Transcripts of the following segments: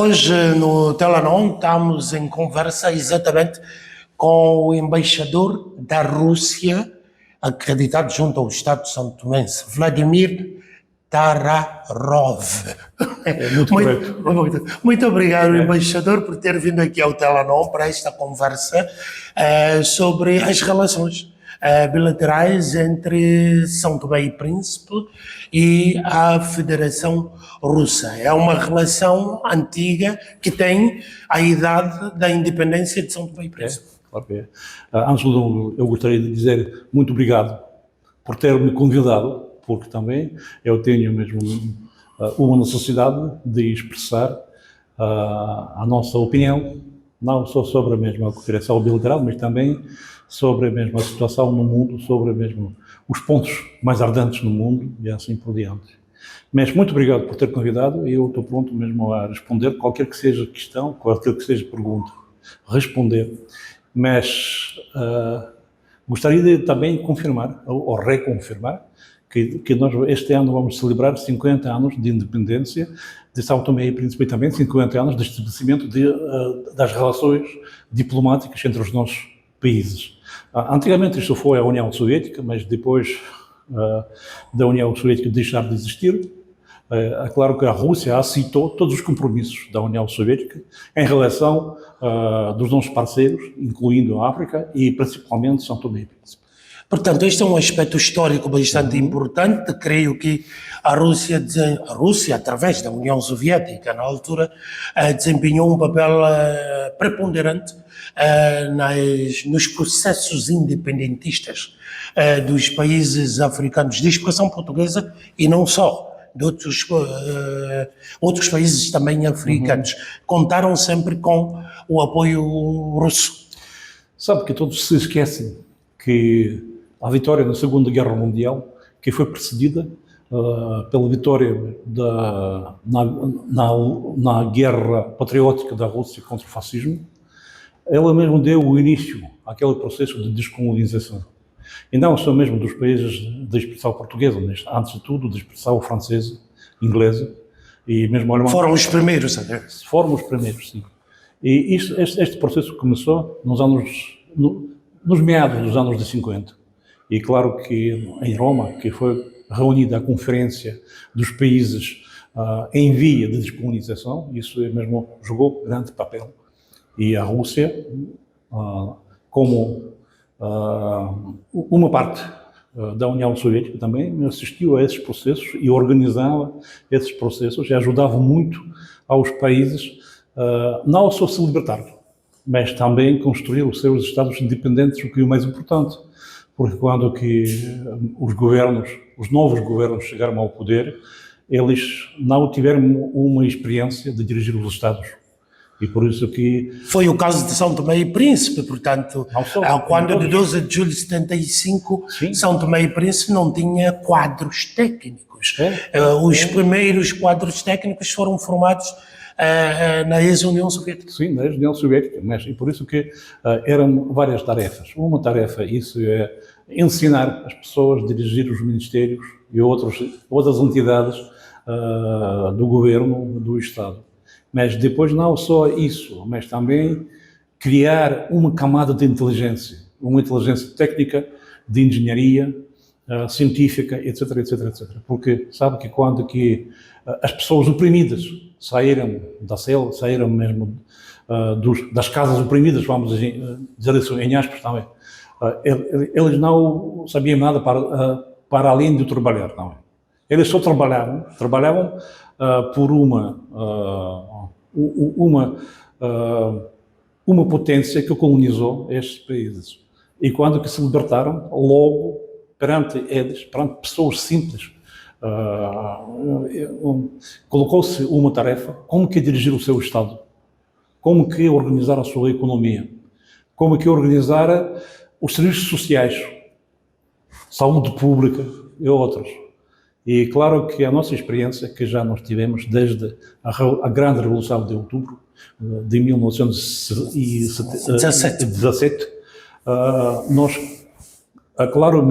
Hoje no Telenon estamos em conversa exatamente com o embaixador da Rússia, acreditado junto ao Estado santomense, Vladimir Tararov. Muito correto. Muito obrigado, embaixador, por ter vindo aqui ao Telenon para esta conversa sobre as relações bilaterais entre São Tomé e Príncipe e a Federação Russa. É uma relação antiga que tem a idade da independência de São Tomé e Príncipe. Claro que é. Antes de tudo, eu gostaria de dizer muito obrigado por ter-me convidado, porque também eu tenho mesmo uma necessidade de expressar a nossa opinião, não só sobre a mesma cooperação bilateral, mas também sobre a mesma situação no mundo, sobre mesmo os pontos mais ardentes no mundo e assim por diante. Mas muito obrigado por ter convidado e eu estou pronto mesmo a responder qualquer que seja questão, qualquer que seja pergunta, responder. Mas gostaria de também confirmar, ou reconfirmar, que nós este ano vamos celebrar 50 anos de independência de São Tomé e Príncipe e também 50 anos de estabelecimento das relações diplomáticas entre os nossos países. Antigamente isto foi a União Soviética, mas depois da União Soviética deixar de existir, é claro que a Rússia aceitou todos os compromissos da União Soviética em relação dos nossos parceiros, incluindo a África e principalmente São Tomé e Príncipe. Portanto, este é um aspecto histórico bastante importante. Creio que a Rússia, através da União Soviética, na altura, desempenhou um papel preponderante nos processos independentistas dos países africanos de expressão portuguesa e não só, de outros países também africanos. Contaram sempre com o apoio russo. Sabe que todos se esquecem que a vitória na Segunda Guerra Mundial, que foi precedida pela vitória na guerra patriótica da Rússia contra o fascismo, ela mesmo deu o início àquele processo de descolonização. E não só mesmo dos países de expressão portuguesa, mas antes de tudo de expressão francesa, inglesa e mesmo alemã. Foram os primeiros, né? Foram os primeiros, sim. E este processo começou nos meados dos anos de 50. E claro que em Roma, que foi reunida a Conferência dos Países em via de descolonização, isso mesmo jogou grande papel. E a Rússia, como uma parte da União Soviética também, assistiu a esses processos e organizava esses processos e ajudava muito aos países não só se libertar, mas também construir os seus estados independentes, o que é o mais importante. Porque quando que os novos governos chegaram ao poder, eles não tiveram uma experiência de dirigir os estados. E por isso que... Foi o caso de São Tomé e Príncipe, portanto, quando de 12 de julho de 75, sim, São Tomé e Príncipe não tinha quadros técnicos. Os primeiros quadros técnicos foram formados na ex-União Soviética. Sim, na ex-União Soviética, mas e por isso que eram várias tarefas. Uma tarefa, isso é ensinar as pessoas a dirigir os ministérios e outras entidades do governo, do Estado. Mas depois não só isso, mas também criar uma camada de inteligência, uma inteligência técnica, de engenharia, científica, etc, etc, etc. Porque sabe que quando que as pessoas oprimidas saíram da selva, saíram mesmo das casas oprimidas, vamos dizer isso em aspas também, eles não sabiam nada para além de trabalhar, não é? Eles só trabalhavam por uma potência que colonizou estes países. E quando que se libertaram, logo perante eles, perante pessoas simples, colocou-se uma tarefa: como que dirigir o seu Estado, como que organizar a sua economia, como que organizar os serviços sociais, saúde pública e outros. E claro que a nossa experiência, que já nós tivemos desde a grande Revolução de Outubro de 1917, nós, claro,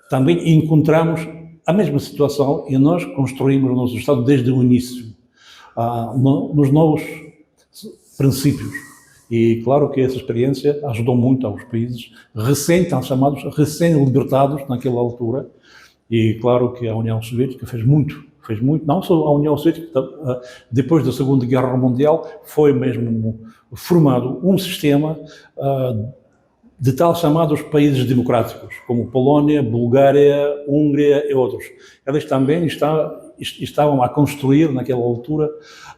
também encontramos a mesma situação e nós construímos o nosso Estado desde o início. nos novos princípios. E claro que essa experiência ajudou muito aos países chamados recém-libertados naquela altura. E claro que a União Soviética fez muito, não só a União Soviética, depois da Segunda Guerra Mundial, foi mesmo formado um sistema de tal chamados países democráticos, como Polónia, Bulgária, Hungria e outros. Eles também estavam a construir, naquela altura,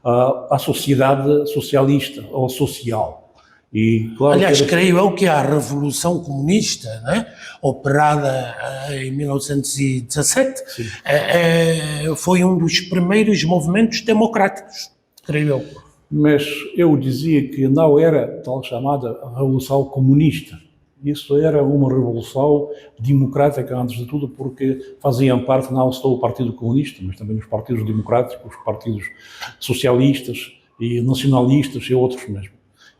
a sociedade socialista ou social. E, claro, aliás, creio eu que a Revolução Comunista, né, operada em 1917, foi um dos primeiros movimentos democráticos, creio eu. Mas eu dizia que não era tal chamada Revolução Comunista. Isso era uma revolução democrática, antes de tudo, porque faziam parte não só do Partido Comunista, mas também os partidos democráticos, os partidos socialistas e nacionalistas e outros mesmo.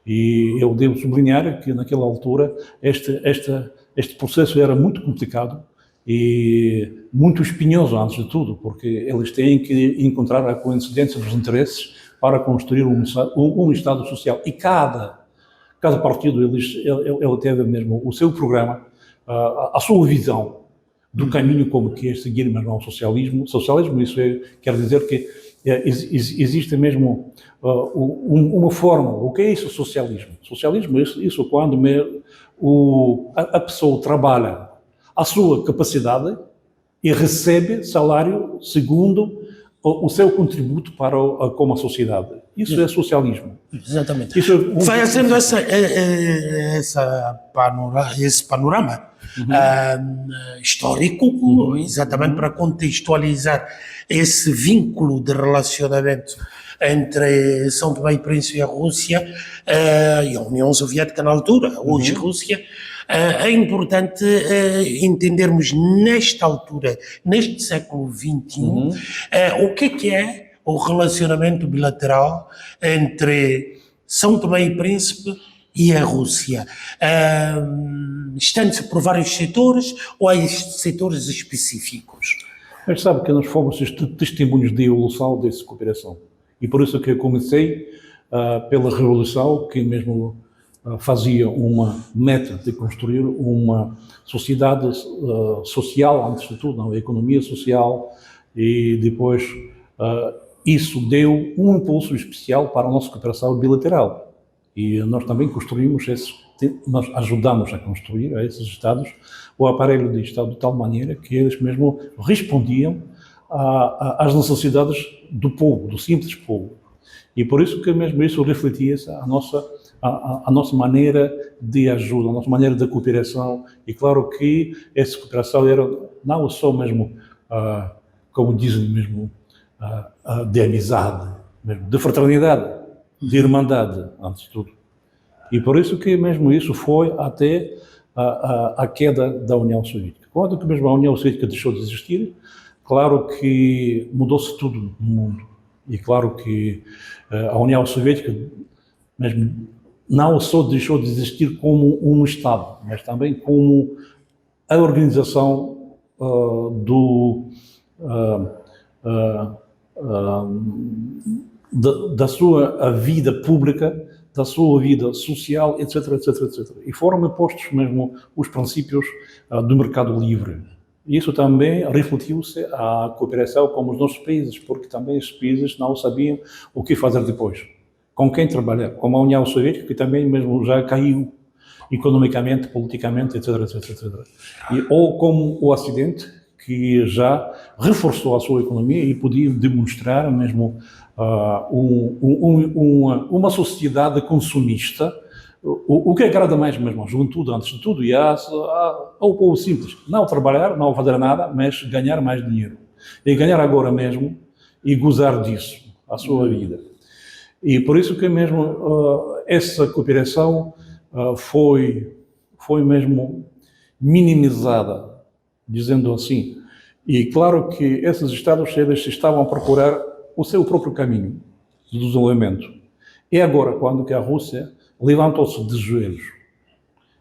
E eu devo sublinhar que, naquela altura, este processo era muito complicado e muito espinhoso, antes de tudo, porque eles têm que encontrar a coincidência dos interesses para construir um Estado social. E cada partido, ele teve mesmo o seu programa, a sua visão do caminho como que é seguir mesmo ao socialismo. Socialismo, isso quer dizer que existe mesmo uma forma. O que é isso, socialismo? Socialismo é isso quando a pessoa trabalha a sua capacidade e recebe salário segundo o seu contributo para como a sociedade. Isso é socialismo. Exatamente. Isso Fazendo esse panorama histórico, exatamente para contextualizar esse vínculo de relacionamento entre São Tomé e Príncipe e a Rússia e a União Soviética na altura, hoje Rússia, é importante entendermos nesta altura, neste século XXI, o que é o relacionamento bilateral entre São Tomé e Príncipe e a Rússia. Estende-se por vários setores ou há setores específicos? Mas sabe que nós fomos testemunhos de evolução dessa cooperação. E por isso que eu comecei pela Revolução, que mesmo fazia uma meta de construir uma sociedade social, antes de tudo, uma economia social, e depois isso deu um impulso especial para a nossa cooperação bilateral. E nós também construímos nós ajudamos a construir a esses Estados o aparelho de Estado de tal maneira que eles mesmo respondiam às necessidades do povo, do simples povo. E por isso que mesmo isso refletia-se a nossa maneira de ajuda, a nossa maneira de cooperação. E claro que essa cooperação era não só mesmo, como dizem mesmo, de amizade, mesmo, de fraternidade, de irmandade, antes de tudo. E por isso que mesmo isso foi até a queda da União Soviética. Quando que mesmo a União Soviética deixou de existir, claro que mudou-se tudo no mundo. E claro que a União Soviética mesmo não só deixou de existir como um Estado, mas também como a organização da sua vida pública, da sua vida social, etc, etc, etc. E foram impostos mesmo os princípios do mercado livre. E isso também refletiu-se à cooperação com os nossos países, porque também os países não sabiam o que fazer depois. Com quem trabalhar? Como a União Soviética, que também mesmo já caiu economicamente, politicamente, etc, etc, etc. Ou como o Ocidente, que já reforçou a sua economia e podia demonstrar mesmo uma sociedade consumista, o que agrada mais mesmo à juventude, antes de tudo, e ao povo simples. Não trabalhar, não fazer nada, mas ganhar mais dinheiro. E ganhar agora mesmo e gozar disso, a sua vida. E por isso que mesmo essa cooperação foi mesmo minimizada, dizendo assim. E claro que esses Estados, eles estavam a procurar o seu próprio caminho de desenvolvimento. E agora, quando que a Rússia levantou-se de joelhos,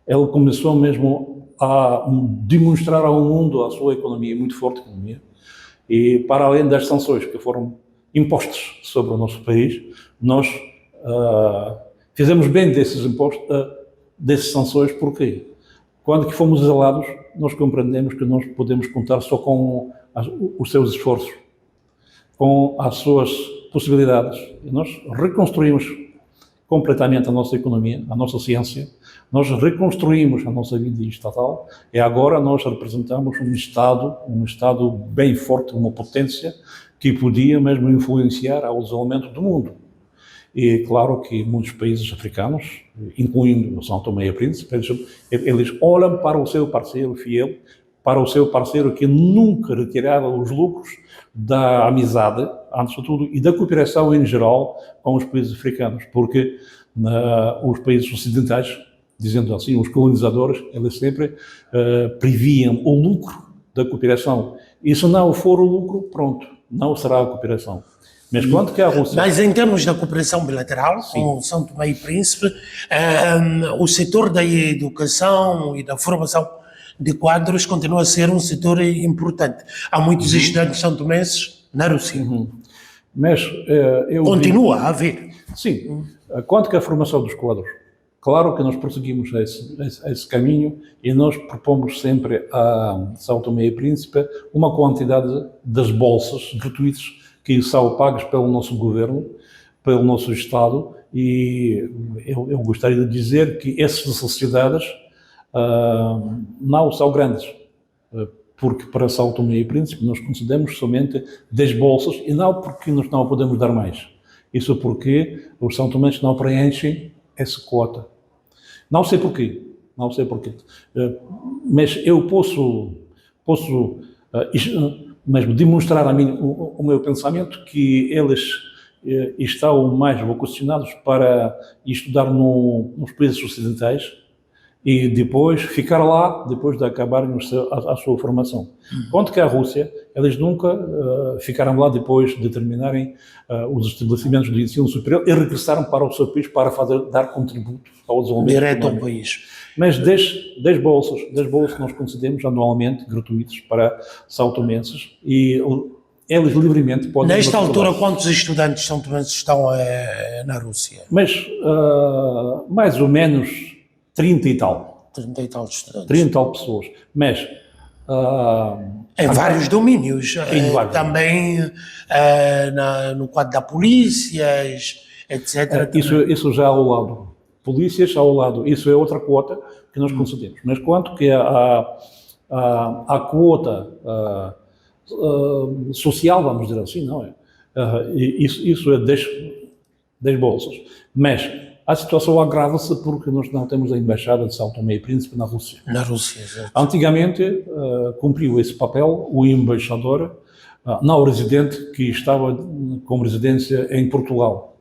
ela começou mesmo a demonstrar ao mundo a sua economia, muito forte economia, e para além das sanções que foram impostos sobre o nosso país, nós fizemos bem desses impostos, dessas sanções, porque quando que fomos isolados, nós compreendemos que nós podemos contar só com os seus esforços, com as suas possibilidades. E nós reconstruímos completamente a nossa economia, a nossa ciência, nós reconstruímos a nossa vida estatal e agora nós representamos um Estado bem forte, uma potência que podia mesmo influenciar ao desenvolvimento do mundo. E claro que muitos países africanos, incluindo São Tomé e Príncipe, eles olham para o seu parceiro fiel, para o seu parceiro que nunca retirava os lucros da amizade, antes de tudo, e da cooperação em geral com os países africanos, porque os países ocidentais, dizendo assim, os colonizadores, eles sempre previam o lucro da cooperação. E se não for o lucro, pronto, não será a cooperação. Mas quanto que a Rússia... Mas em termos da cooperação bilateral, sim, com São Tomé e Príncipe, o setor da educação e da formação de quadros continua a ser um setor importante. Há muitos estudantes são-tomenses na Rússia. Mas continua a haver. Sim. Quanto que a formação dos quadros? Claro que nós prosseguimos esse caminho e nós propomos sempre a São Tomé e Príncipe uma quantidade das bolsas gratuitas que são pagas pelo nosso governo, pelo nosso Estado, e eu gostaria de dizer que essas necessidades não são grandes, porque para São Tomé e Príncipe nós concedemos somente 10 bolsas, e não porque nós não podemos dar mais. Isso porque os são tomenses não preenchem essa quota. Não sei porquê, mas eu posso mesmo demonstrar o meu pensamento que eles estão mais vocacionados para estudar nos países ocidentais e depois ficar lá, depois de acabarem a sua formação. Quanto que a Rússia, eles nunca ficaram lá depois de terminarem os estabelecimentos de ensino superior e regressaram para o seu país para dar contributo ao desenvolvimento direto ao país. Mas 10 bolsas nós concedemos anualmente, gratuitos, para são-tomenses, e eles livremente podem... Nesta altura, quantos estudantes são-tomenses estão na Rússia? Mas mais ou menos 30 e tal. 30 e tal estudantes. 30 e tal pessoas. Mas... em vários domínios. Também no quadro da polícia, etc. Isso já ao lado. Polícias ao lado. Isso é outra quota que nós concedemos. Mas quanto que a quota social, vamos dizer assim, não é? Isso é 10 bolsas. Mas a situação agrava-se porque nós não temos a embaixada de São Tomé e Príncipe na Rússia. Na Rússia, exato. Antigamente cumpriu esse papel o embaixador não residente que estava com residência em Portugal.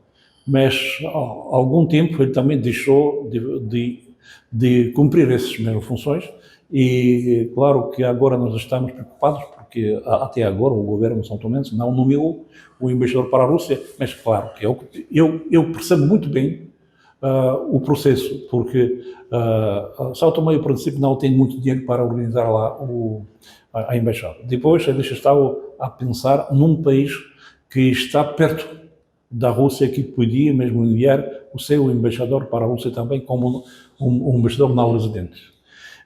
Mas há algum tempo ele também deixou de cumprir essas mesmas funções e claro que agora nós estamos preocupados porque até agora o governo são-tomense não nomeou o embaixador para a Rússia, mas claro que eu percebo muito bem o processo, porque São Tomé, em princípio, não tem muito dinheiro para organizar lá a embaixada. Depois eles estavam a pensar num país que está perto da Rússia, que podia mesmo enviar o seu embaixador para a Rússia também como um embaixador não residente.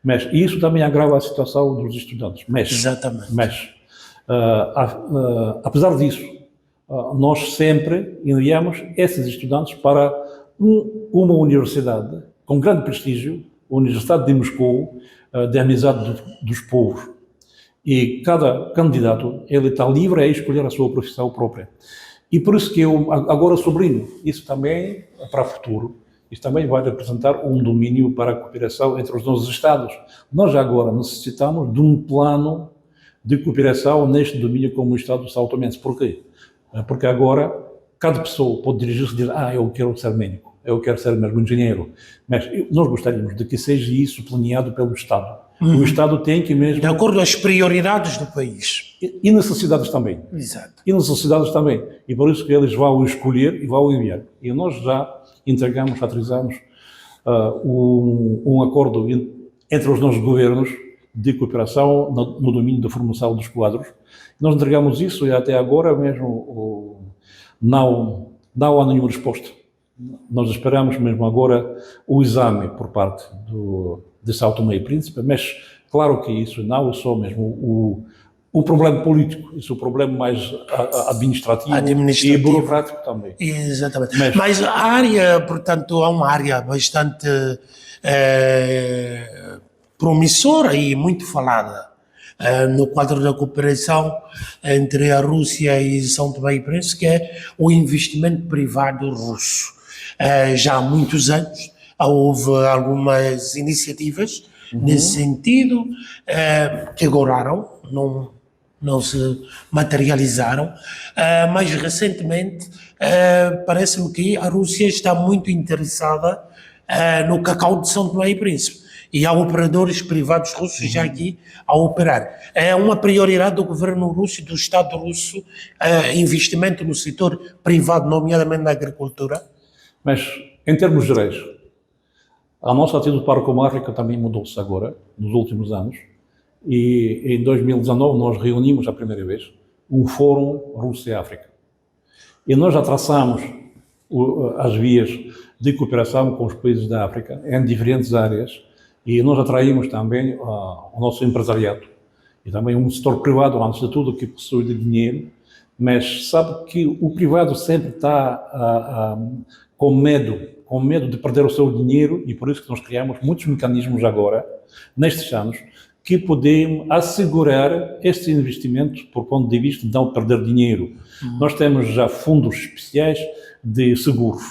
Mas isso também agrava a situação dos estudantes. Exatamente. Mas apesar disso, nós sempre enviamos esses estudantes para uma universidade com grande prestígio, a Universidade de Moscou, de Amizade dos Povos. E cada candidato ele está livre a escolher a sua profissão própria. E por isso que eu agora sublinho, isso também é para o futuro, isso também vai representar um domínio para a cooperação entre os nossos Estados. Nós agora necessitamos de um plano de cooperação neste domínio como o Estado de São Tomé. Por quê? Porque agora cada pessoa pode dirigir-se e dizer eu quero ser médico, eu quero ser mesmo engenheiro, mas nós gostaríamos de que seja isso planeado pelo Estado. O Estado tem que mesmo... De acordo com as prioridades do país. E necessidades também. Exato. E necessidades também. E por isso que eles vão escolher e vão enviar. E nós já entregamos, autorizamos um acordo entre os nossos governos de cooperação no domínio da formação dos quadros. Nós entregamos isso e até agora mesmo não há nenhuma resposta. Nós esperamos mesmo agora o exame por parte de São Tomé e Príncipe, mas claro que isso não é só mesmo o problema político, isso é o problema mais administrativo e burocrático também. Exatamente. Mas a área, portanto, é uma área bastante promissora e muito falada no quadro da cooperação entre a Rússia e São Tomé e Príncipe, que é o investimento privado russo. Já há muitos anos houve algumas iniciativas nesse sentido que agoraram, não se materializaram, mas recentemente parece-me que a Rússia está muito interessada no cacau de São Tomé e Príncipe. E há operadores privados russos já aqui a operar. É uma prioridade do governo russo e do Estado russo investimento no setor privado, nomeadamente na agricultura? Mas, em termos gerais, a nossa atitude para com a África também mudou-se agora, nos últimos anos, e em 2019 nós reunimos a primeira vez um Fórum Rússia-África. E nós já traçamos as vias de cooperação com os países da África em diferentes áreas, e nós atraímos também o nosso empresariado e também um setor privado, antes de tudo, que possui de dinheiro, mas sabe que o privado sempre está com medo de perder o seu dinheiro, e por isso que nós criamos muitos mecanismos agora, nestes anos, que podem assegurar este investimento por ponto de vista de não perder dinheiro. Nós temos já fundos especiais de seguros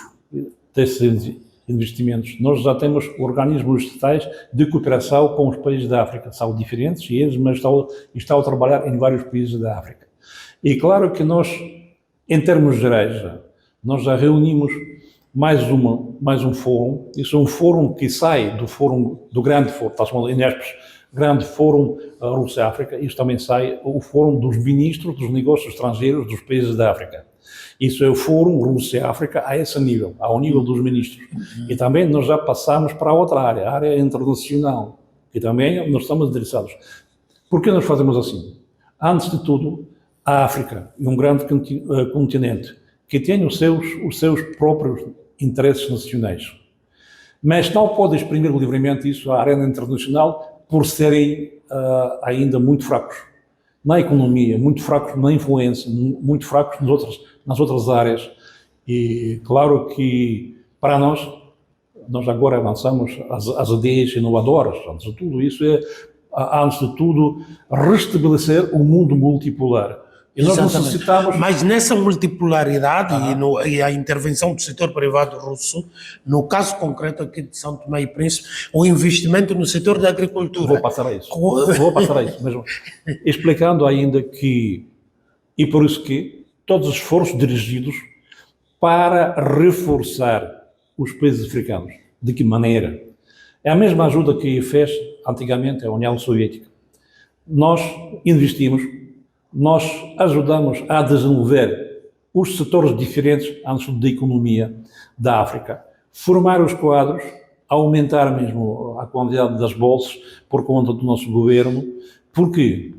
desses investimentos. Nós já temos organismos estatais de cooperação com os países da África. São diferentes e eles, mas estão a trabalhar em vários países da África. E claro que nós, em termos gerais, nós já reunimos mais um fórum. Isso é um fórum que sai do grande fórum, está chamado INESPES, grande fórum Rússia-África. Isto também sai o fórum dos ministros dos negócios estrangeiros dos países da África. Isso é o fórum Rússia-África a esse nível, ao nível dos ministros. E também nós já passamos para outra área, a área internacional, que também nós estamos interessados. Por que nós fazemos assim? Antes de tudo, a África é um grande continente que tem os seus próprios interesses nacionais, mas não pode exprimir livremente isso à arena internacional por serem ainda muito fracos na economia, muito fracos na influência, muito fracos nas outras áreas. E claro que para nós agora avançamos as ideias inovadoras. Antes de tudo isso antes de tudo, restabelecer o mundo multipolar. E nós necessitamos... Mas nessa multipolaridade e a intervenção do setor privado russo, no caso concreto aqui de São Tomé e Príncipe, o investimento no setor da agricultura... Vou passar a isso, mesmo explicando ainda que, e por isso que, todos os esforços dirigidos para reforçar os países africanos. De que maneira? É a mesma ajuda que fez antigamente a União Soviética. Nós investimos, nós ajudamos a desenvolver os setores diferentes antes da economia da África, formar os quadros, aumentar mesmo a quantidade das bolsas por conta do nosso governo, porque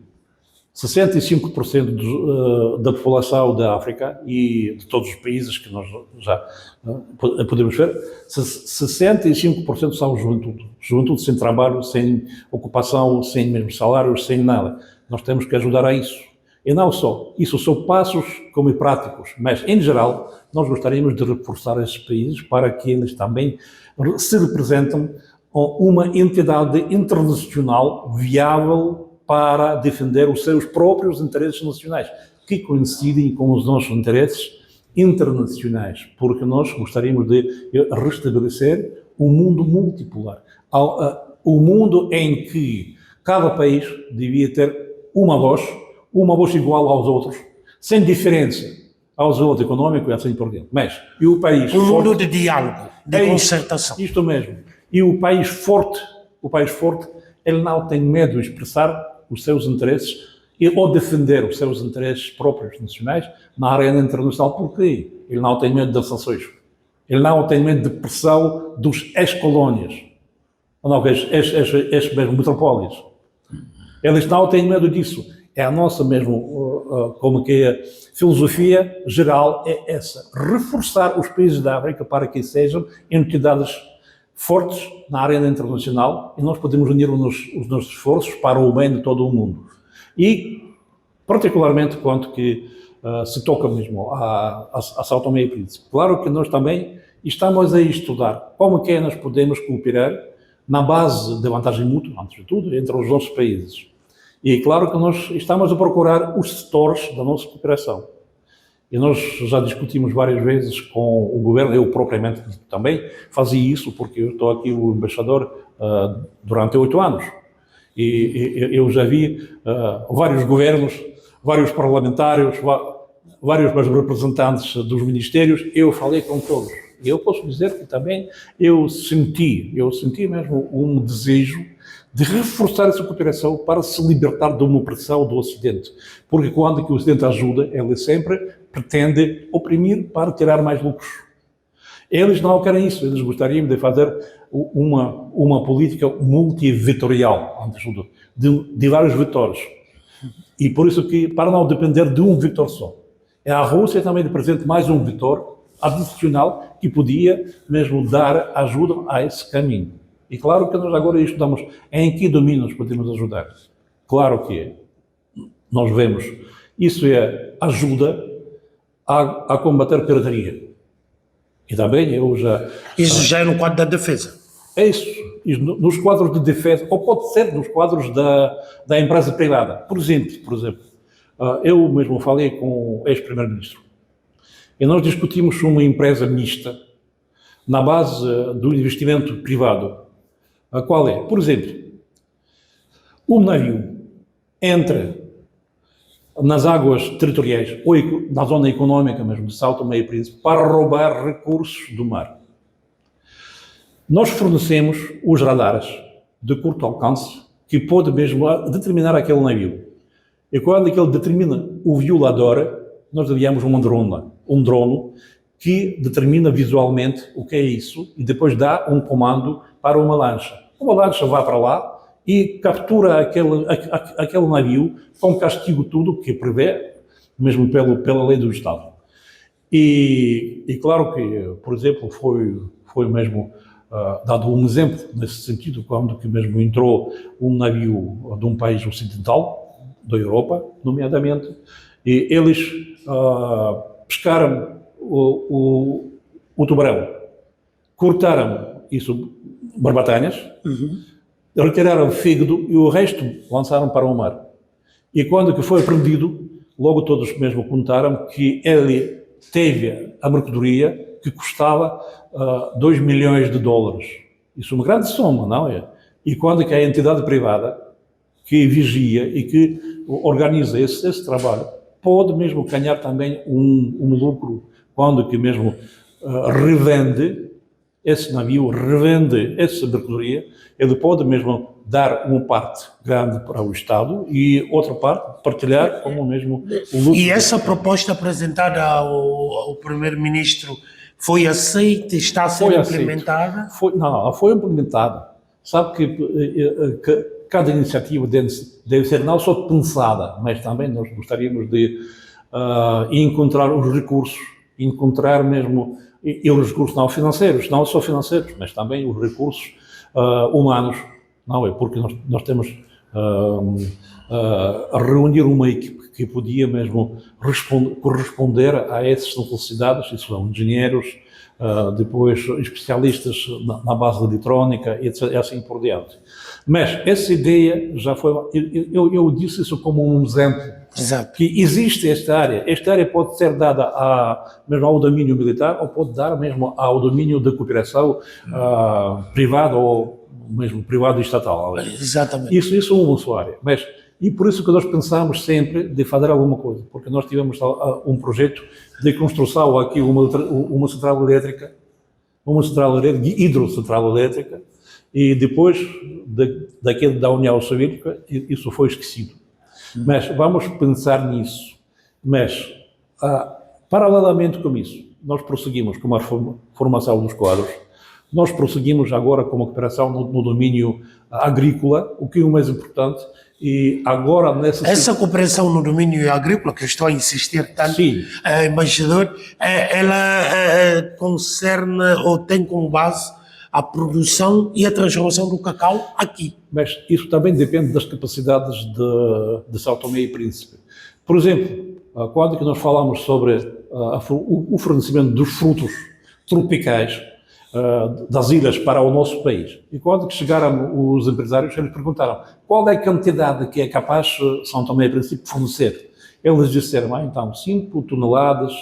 65% da população da África e de todos os países que nós já podemos ver, 65% são juventude sem trabalho, sem ocupação, sem mesmo salários, sem nada. Nós temos que ajudar a isso. E não só, isso são passos como práticos, mas em geral nós gostaríamos de reforçar esses países para que eles também se representem uma entidade internacional viável para defender os seus próprios interesses nacionais, que coincidem com os nossos interesses internacionais, porque nós gostaríamos de restabelecer um mundo multipolar, um mundo em que cada país devia ter uma voz igual aos outros, sem diferença ao desenvolvimento econômico e assim por diante. Mas, e o país um mundo de diálogo, de concertação. Isto mesmo. E o país forte, ele não tem medo de expressar os seus interesses ou defender os seus interesses próprios nacionais na arena internacional. Porquê? Ele não tem medo das sanções. Ele não tem medo de pressão dos ex-colónias, ex-mesmo metropólias. Eles não têm medo disso. É a nossa mesmo, como que é, filosofia geral é essa, reforçar os países da África para que sejam entidades fortes na arena internacional e nós podemos unir os nossos esforços para o bem de todo o mundo. E, particularmente, quanto que se toca mesmo a São Tomé e Príncipe. Claro que nós também estamos a estudar como que nós podemos cooperar na base de vantagem mútua, antes de tudo, entre os nossos países. E claro que nós estamos a procurar os setores da nossa cooperação. E nós já discutimos várias vezes com o governo, eu propriamente também fazia isso, porque eu estou aqui o embaixador durante 8 anos. E eu já vi vários governos, vários parlamentários, vários representantes dos ministérios, eu falei com todos. E eu posso dizer que também eu senti mesmo um desejo de reforçar essa cooperação para se libertar de uma opressão do Ocidente. Porque quando que o Ocidente ajuda, ele sempre pretende oprimir para tirar mais lucros. Eles não querem isso, eles gostariam de fazer uma política multivetorial, antes de tudo, de vários vetores. E por isso que, para não depender de um vetor só. A Rússia também representa mais um vetor adicional que podia mesmo dar ajuda a esse caminho. E claro que nós agora estudamos em que domínios podemos ajudar. Claro que nós vemos, isso é ajuda a combater a pirataria. E também eu já... Isso já é no quadro da defesa. É isso, nos quadros de defesa, ou pode ser nos quadros da empresa privada. Por exemplo, eu mesmo falei com o ex-primeiro-ministro e nós discutimos uma empresa mista na base do investimento privado. A qual é? Por exemplo, um navio entra nas águas territoriais ou na zona económica mesmo de São Tomé e Príncipe para roubar recursos do mar. Nós fornecemos os radares de curto alcance que pode mesmo determinar aquele navio. E quando ele determina o violador, nós enviamos um drone que determina visualmente o que é isso e depois dá um comando para uma lancha. Uma lancha vai para lá e captura aquele navio com castigo tudo que prevê, mesmo pela lei do Estado. E claro que, por exemplo, foi mesmo dado um exemplo nesse sentido, quando que mesmo entrou um navio de um país ocidental, da Europa, nomeadamente, e eles pescaram o tubarão, cortaram isso, barbatanhas, retiraram o fígado e o resto lançaram para o mar. E quando que foi apreendido, logo todos mesmo contaram que ele teve a mercadoria que custava $2 milhões. Isso é uma grande soma, não é? E quando que a entidade privada que vigia e que organiza esse trabalho pode mesmo ganhar também um lucro quando que mesmo revende esse navio, revende essa mercadoria, ele pode mesmo dar uma parte grande para o Estado e outra parte partilhar como mesmo o lucro. E essa proposta apresentada ao Primeiro-Ministro foi aceita, está a ser implementada? Foi implementada. Sabe que cada iniciativa deve ser não só pensada, mas também nós gostaríamos de encontrar os recursos, encontrar mesmo, e os recursos não financeiros, não só financeiros, mas também os recursos humanos, não é? Porque nós temos a reunir uma equipe que podia mesmo corresponder a essas necessidades, isso são engenheiros, depois especialistas na base de eletrónica, e assim por diante. Mas essa ideia já foi... Eu disse isso como um exemplo. Exato. Que existe esta área pode ser dada mesmo ao domínio militar ou pode dar mesmo ao domínio da cooperação privada ou mesmo privado e estatal. Exatamente. Isso é uma só área. E por isso que nós pensamos sempre de fazer alguma coisa, porque nós tivemos um projeto de construção aqui uma central elétrica, hidrocentral elétrica, e depois daquele da União Soviética, isso foi esquecido. Mas vamos pensar nisso. Mas, paralelamente com isso, nós prosseguimos com a formação dos quadros, nós prosseguimos agora com a cooperação no domínio agrícola, o que é o mais importante, E agora, nessa Essa cooperação no domínio agrícola, que eu estou a insistir tanto, Sim. embaixador, ela concerne ou tem como base a produção e a transformação do cacau aqui. Mas isso também depende das capacidades de São Tomé e Príncipe. Por exemplo, quando que nós falamos sobre o fornecimento dos frutos tropicais das ilhas para o nosso país, e quando que chegaram os empresários, eles perguntaram qual é a quantidade que é capaz São Tomé e Príncipe fornecer. Eles disseram, então, 5 toneladas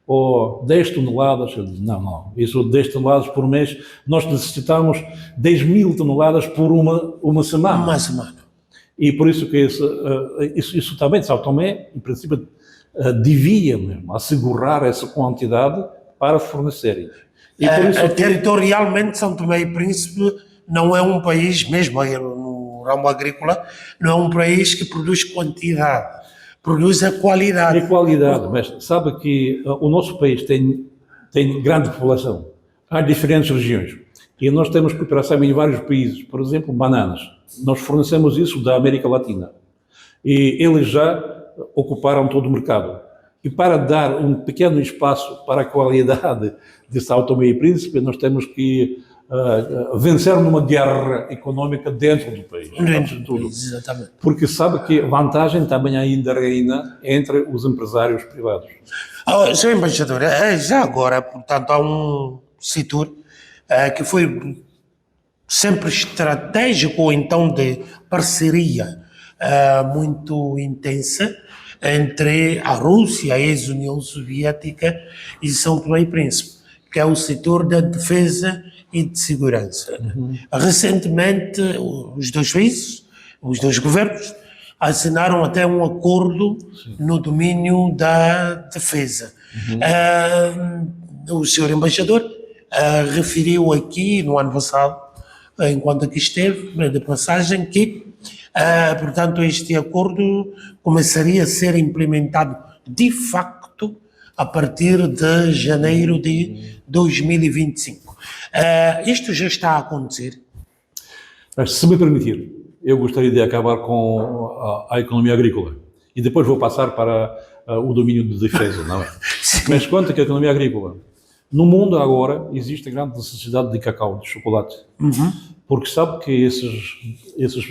ou 10 toneladas. Eu disse, não, isso 10 toneladas por mês, nós necessitamos 10.000 toneladas por uma semana. Uma semana. E por isso que isso também, São Tomé, em princípio, devia mesmo assegurar essa quantidade para fornecerem. E por isso territorialmente, São Tomé e Príncipe não é um país, mesmo aí no ramo agrícola, não é um país que produz quantidade, produz a qualidade. É qualidade, mas sabe que o nosso país tem grande população. Há diferentes regiões. E nós temos cooperação em vários países. Por exemplo, bananas. Nós fornecemos isso da América Latina. E eles já ocuparam todo o mercado. E para dar um pequeno espaço para a qualidade de São Tomé e Príncipe, nós temos que vencer numa guerra econômica dentro do país. Dentro do país, exatamente. Porque sabe que a vantagem também ainda reina entre os empresários privados. Senhor Embaixador, já agora, portanto, há um setor que foi sempre estratégico, ou então de parceria muito intensa entre a Rússia, a ex-União Soviética e São Tomé e Príncipe, que é o setor da defesa e de segurança. Recentemente, os dois países, os dois governos, assinaram até um acordo no domínio da defesa. O senhor embaixador referiu aqui no ano passado, enquanto aqui esteve, de passagem, que portanto, este acordo começaria a ser implementado de facto a partir de janeiro de 2025. Isto já está a acontecer? Mas, se me permitir, eu gostaria de acabar com a economia agrícola e depois vou passar para o domínio de defesa, não é? Mas quanto à economia agrícola, no mundo agora existe grande necessidade de cacau, de chocolate. Porque sabe que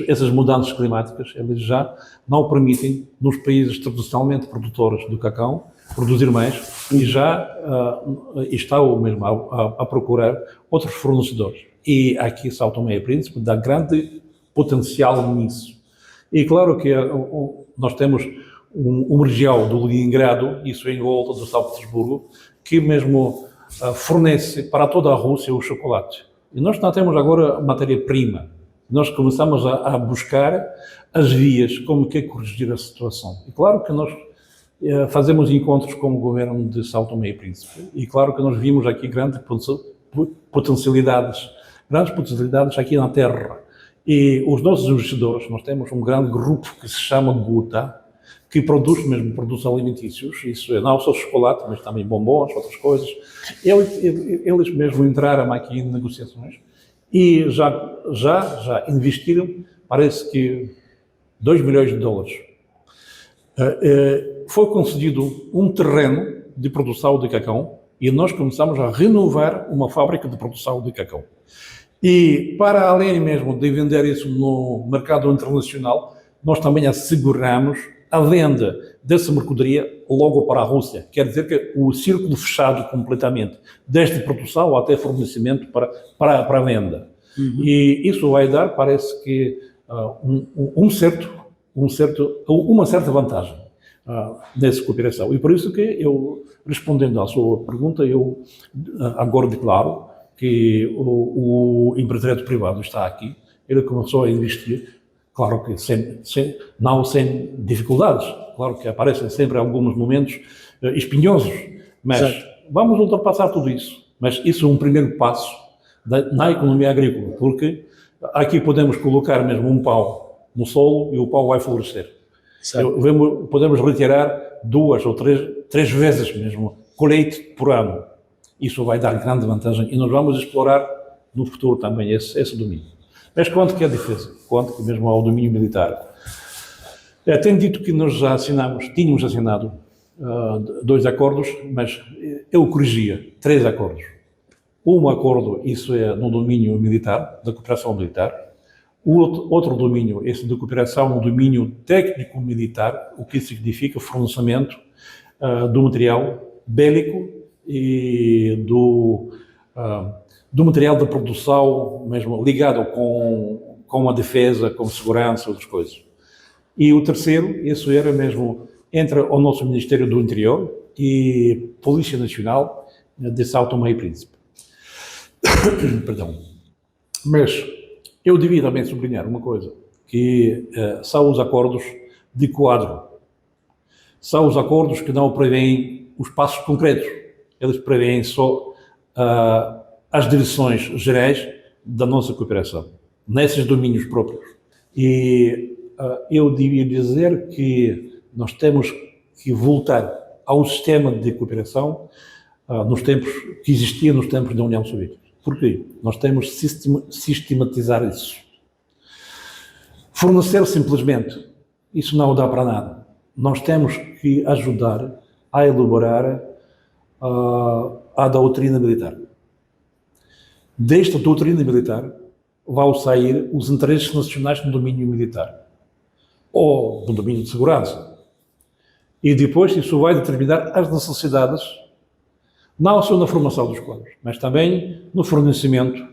essas mudanças climáticas, elas já não permitem, nos países tradicionalmente produtores do cacau, produzir mais e já estão mesmo a procurar outros fornecedores. E aqui São Tomé e Príncipe dá grande potencial nisso. E claro que nós temos uma região do Leningrado, isso em volta do São Petersburgo, que mesmo fornece para toda a Rússia o chocolate. E nós não temos agora matéria-prima. Nós começamos a buscar as vias, como que corrigir a situação. E claro que nós fazemos encontros com o governo de São Tomé e Príncipe. E claro que nós vimos aqui grandes potencialidades aqui na terra. E os nossos investidores, nós temos um grande grupo que se chama Guta, que produz mesmo produtos alimentícios, isso é não só chocolate, mas também bombons, outras coisas. Eles mesmo entraram aqui em negociações e já investiram, parece que $2 milhões. Foi concedido um terreno de produção de cacau e nós começamos a renovar uma fábrica de produção de cacau. E para além mesmo de vender isso no mercado internacional, nós também asseguramos a venda dessa mercadoria logo para a Rússia. Quer dizer que o círculo fechado completamente, desde produção até fornecimento para a venda. E isso vai dar, parece que, uma certa vantagem nessa cooperação. E por isso que eu, respondendo à sua pergunta, eu agora declaro que o empresariado privado está aqui, ele começou a investir. Claro que não sem dificuldades, claro que aparecem sempre alguns momentos espinhosos, mas vamos ultrapassar tudo isso. Mas isso é um primeiro passo na economia agrícola, porque aqui podemos colocar mesmo um pau no solo e o pau vai florescer. Podemos retirar 2 ou 3 vezes mesmo colheite por ano. Isso vai dar grande vantagem e nós vamos explorar no futuro também esse domínio. Mas quanto que é a defesa, quanto que mesmo ao domínio militar, Tenho dito que nós já tínhamos assinado 2 acordos, mas eu corrigia 3 acordos. Um acordo, isso é no domínio militar, da cooperação militar. O outro domínio, esse de cooperação no domínio técnico-militar, o que significa fornecimento do material bélico e do material de produção, mesmo ligado com a defesa, com segurança, outras coisas. E o terceiro, isso era mesmo entre o nosso Ministério do Interior e Polícia Nacional de São Tomé e Príncipe. Perdão. Mas eu devia também sublinhar uma coisa, que são os acordos de quadro. São os acordos que não prevêem os passos concretos. Eles prevêem só as direções gerais da nossa cooperação, nesses domínios próprios. E eu devia dizer que nós temos que voltar ao sistema de cooperação nos tempos que existia nos tempos da União Soviética. Porquê? Nós temos que sistematizar isso. Fornecer simplesmente, isso não dá para nada. Nós temos que ajudar a elaborar a doutrina militar. Desta doutrina militar vão sair os interesses nacionais no domínio militar ou no domínio de segurança. E depois isso vai determinar as necessidades, não só na formação dos quadros, mas também no fornecimento,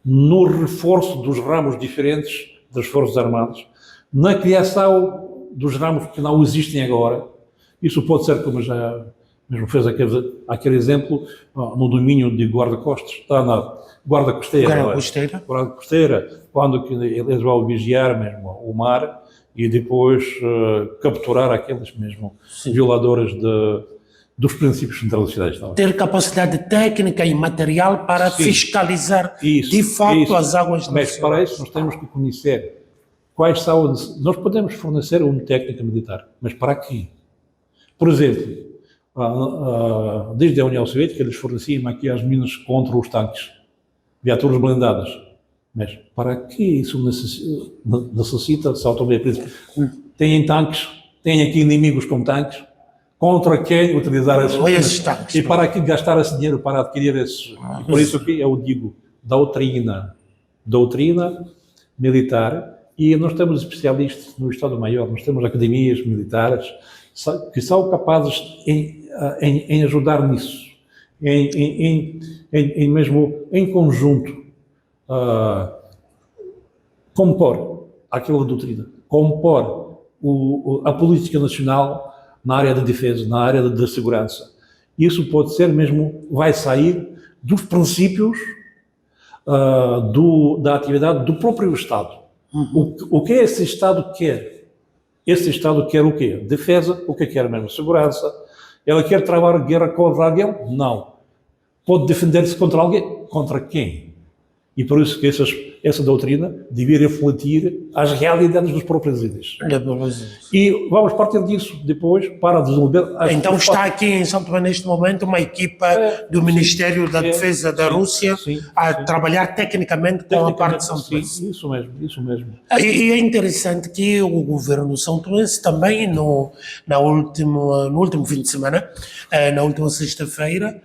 no reforço dos ramos diferentes das Forças Armadas, na criação dos ramos que não existem agora. Isso pode ser, como já mesmo fez aquele exemplo, no domínio de guarda-costas, guarda costeira. Guarda costeira, quando eles vão vigiar mesmo o mar e depois capturar aqueles mesmo violadores dos princípios internacionais. Não é? Ter capacidade técnica e material para fiscalizar de facto as águas nacionais. Mas para isso nós temos que conhecer quais são... Nós podemos fornecer uma técnica militar, mas para quê? Por exemplo, desde a União Soviética eles forneciam aqui as minas contra os tanques, viaturas blindadas. Mas para que isso necessita São Tomé e Príncipe? Têm tanques, têm aqui inimigos com tanques, contra quem utilizar esses tanques? E para que gastar esse dinheiro para adquirir esses? Por isso que eu digo doutrina militar, e nós temos especialistas no Estado-Maior, nós temos academias militares que são capazes em ajudar nisso, mesmo em conjunto, compor aquela doutrina, compor a política nacional na área da defesa, na área da segurança. Isso pode ser mesmo, vai sair dos princípios da atividade do próprio Estado. O que esse Estado quer? Esse Estado quer o quê? Defesa, o que quer mesmo? Segurança. Ele quer travar guerra contra alguém? Não. Pode defender-se contra alguém? Contra quem? E por isso que essa doutrina devia refletir as realidades dos próprios líderes. E vamos partir disso depois para desenvolver... Então está aqui em São Tomé neste momento uma equipa do Ministério da Defesa da Rússia a trabalhar tecnicamente com a parte de São Tomé. Isso mesmo. E é interessante que o governo São Tomense também no último fim de semana, na última sexta-feira,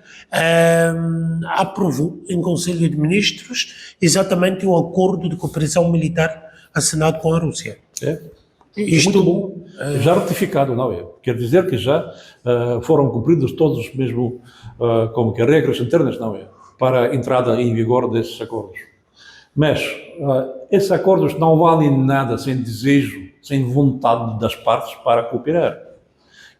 aprovou em Conselho de Ministros exatamente o acordo de cooperação militar assinado com a Rússia. Isto muito bom. Já ratificado, não é? Quer dizer que já foram cumpridos todos mesmo como que regras internas, não é? Para a entrada em vigor desses acordos. Mas esses acordos não valem nada sem desejo, sem vontade das partes para cooperar.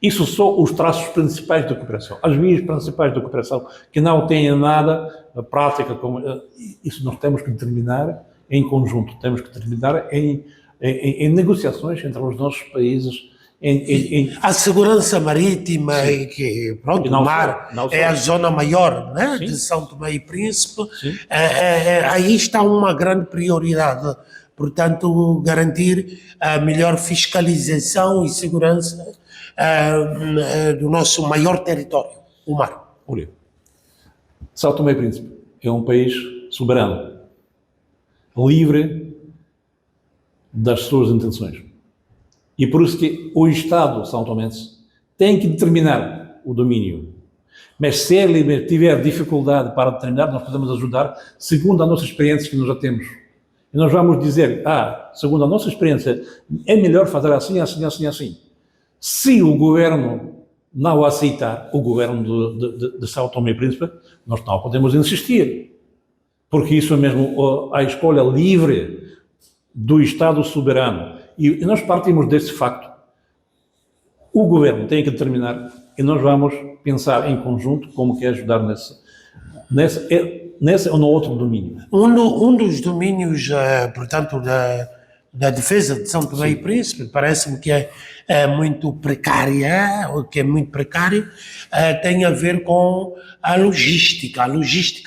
Isso são os traços principais da cooperação, as vias principais da cooperação, que não têm nada prática. Isso nós temos que determinar em conjunto, temos que determinar em negociações entre os nossos países. A segurança marítima, e que pronto, o mar é a zona maior, né, de São Tomé e Príncipe, aí está uma grande prioridade. Portanto, garantir a melhor fiscalização e segurança do nosso maior território, o mar. Olha, São Tomé e Príncipe é um país soberano, livre das suas intenções. E por isso que o Estado são tomense tem que determinar o domínio. Mas se ele tiver dificuldade para determinar, nós podemos ajudar segundo a nossa experiência que nós já temos. E nós vamos dizer, segundo a nossa experiência, é melhor fazer assim, assim, assim, assim. Se o governo não aceitar, o governo de São Tomé e Príncipe, nós não podemos insistir. Porque isso é mesmo a escolha livre do Estado soberano. E nós partimos desse facto. O governo tem que determinar e nós vamos pensar em conjunto como que ajudar nesse ou no outro domínio. Um dos domínios, portanto, da defesa de São Tomé e Príncipe, parece-me que é muito precária, ou que é muito precário, tem a ver com a logística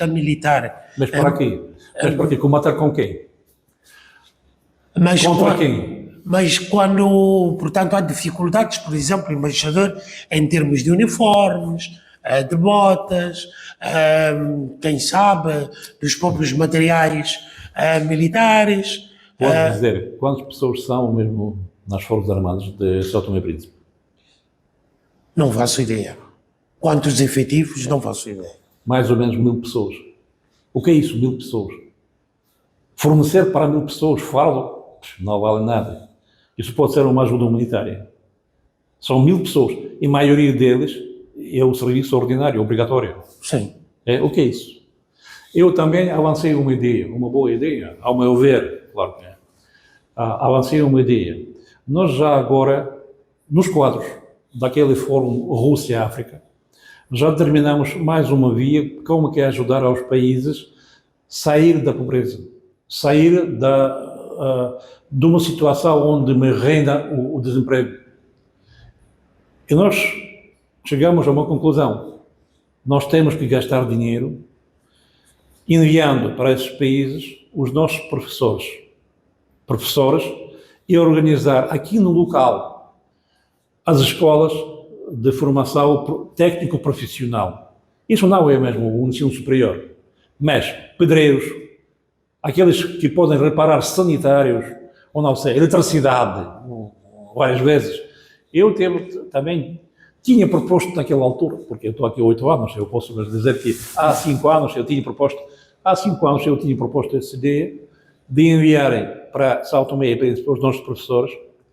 militar. Mas para quê? Mas para quê? Combater com quem? Mas Contra quem? Mas quando, portanto, há dificuldades, por exemplo, embaixador, em termos de uniformes, de botas, quem sabe, dos próprios materiais militares. Pode dizer quantas pessoas são mesmo nas Forças Armadas de São Tomé e Príncipe? Não faço ideia. Quantos efetivos, não faço ideia. Mais ou menos 1000 pessoas. O que é isso, 1000 pessoas? Fornecer para 1000 pessoas fardo não vale nada. Isso pode ser uma ajuda humanitária. São 1000 pessoas e a maioria deles é o serviço ordinário, obrigatório. Sim. O que é isso? Eu também avancei uma ideia, uma boa ideia, ao meu ver, claro que é. Avancei uma ideia. Nós já agora, nos quadros daquele fórum Rússia-África, já determinamos mais uma via como que é ajudar aos países sair da pobreza, sair de uma situação onde me reina o desemprego. E nós chegamos a uma conclusão. Nós temos que gastar dinheiro enviando para esses países os nossos professores e organizar aqui no local as escolas de formação técnico-profissional. Isso não é mesmo o ensino superior, mas pedreiros, aqueles que podem reparar sanitários, ou não sei, eletricidade, várias vezes. Eu também tinha proposto naquela altura, porque eu estou aqui há 8 anos, eu posso dizer que há 5 anos eu tinha proposto essa ideia de enviarem para São Tomé e Príncipe os nossos professores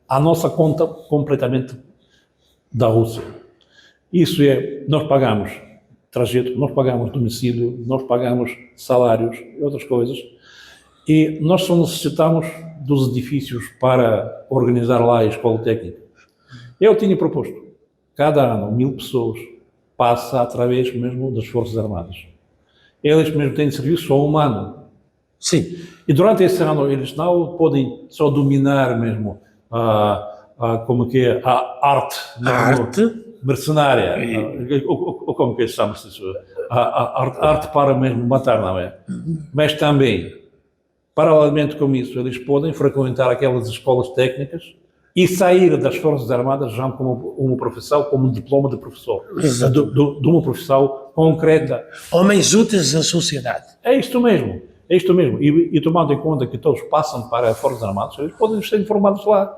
à nossa conta completamente da Rússia. Isso é, nós pagamos trajeto, nós pagamos domicílio, nós pagamos salários e outras coisas, e nós só necessitamos dos edifícios para organizar lá a escola técnica. Eu tinha proposto, cada ano 1000 pessoas passa através mesmo das Forças Armadas. Eles mesmo têm serviço só um ano. Sim. E durante esse ano eles não podem só dominar mesmo como que é, a arte mercenária, ou como que chama-se isso, a arte para mesmo matar, não é? Mas também, paralelamente com isso, eles podem frequentar aquelas escolas técnicas e sair das Forças Armadas já como uma profissão, como um diploma de professor, de uma profissão concreta. Homens úteis à sociedade. É isto mesmo. É isto mesmo. E tomando em conta que todos passam para as Forças Armadas, eles podem ser informados lá.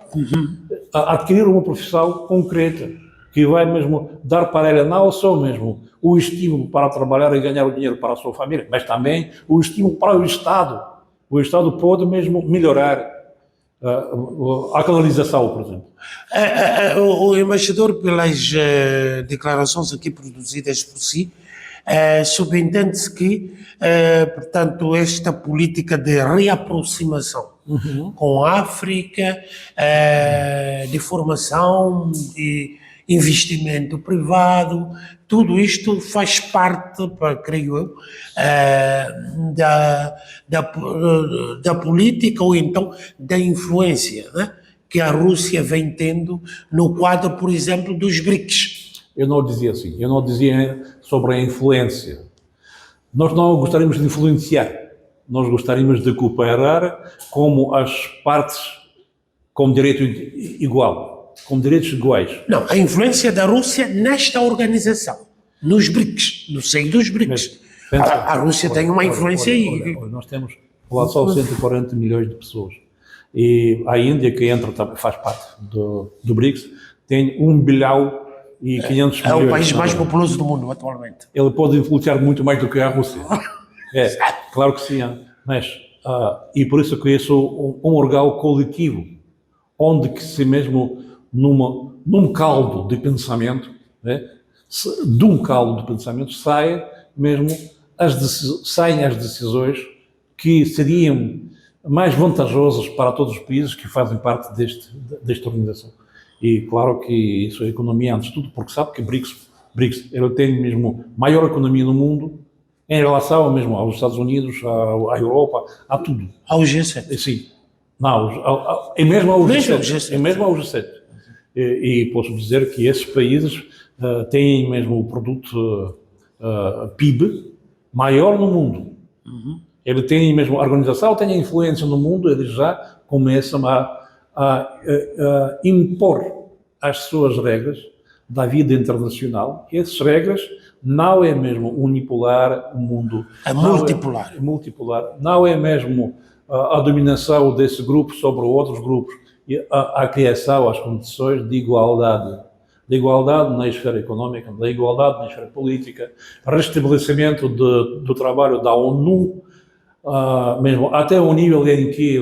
Adquirir uma profissão concreta, que vai mesmo dar para ela não só mesmo o estímulo para trabalhar e ganhar o dinheiro para a sua família, mas também o estímulo para o Estado. O Estado pode mesmo melhorar a canalização, por exemplo. O embaixador, pelas declarações aqui produzidas por si, subentende-se que, portanto, esta política de reaproximação com a África, de formação, de investimento privado, tudo isto faz parte, creio eu, da política ou então da influência, né, que a Rússia vem tendo no quadro, por exemplo, dos BRICS. Eu não dizia assim, eu não dizia sobre a influência. Nós não gostaríamos de influenciar, nós gostaríamos de cooperar como as partes com direito igual, com direitos iguais. Não, a influência da Rússia nesta organização, nos BRICS, no seio dos BRICS. A Rússia tem uma influência aí. Nós temos lá só 140 milhões de pessoas. E a Índia, que entra, também faz parte do BRICS, tem 1 bilhão e 500 milhões. É o país mais populoso do mundo atualmente. Ele pode influenciar muito mais do que a Rússia. Claro que sim, mas e por isso que isso um órgão coletivo, onde que se mesmo num caldo de pensamento, né, de um caldo de pensamento saem as decisões que seriam mais vantajosas para todos os países que fazem parte desta organização. E claro que isso é economia antes de tudo, porque sabe que BRICS ele tem mesmo maior economia no mundo em relação mesmo aos Estados Unidos, à Europa, a tudo. Ao G7. Sim. Não, é mesmo ao G7. É mesmo ao G7. E posso dizer que esses países têm mesmo o produto PIB maior no mundo. Ele tem mesmo a organização, tem a influência no mundo, eles já começam a impor as suas regras da vida internacional. E essas regras não é mesmo unipolar o mundo. É multipolar. É multipolar. Não é mesmo a dominação desse grupo sobre outros grupos. E a criação, as condições de igualdade. Da igualdade na esfera económica, da igualdade na esfera política, restabelecimento do trabalho da ONU, mesmo até o nível em que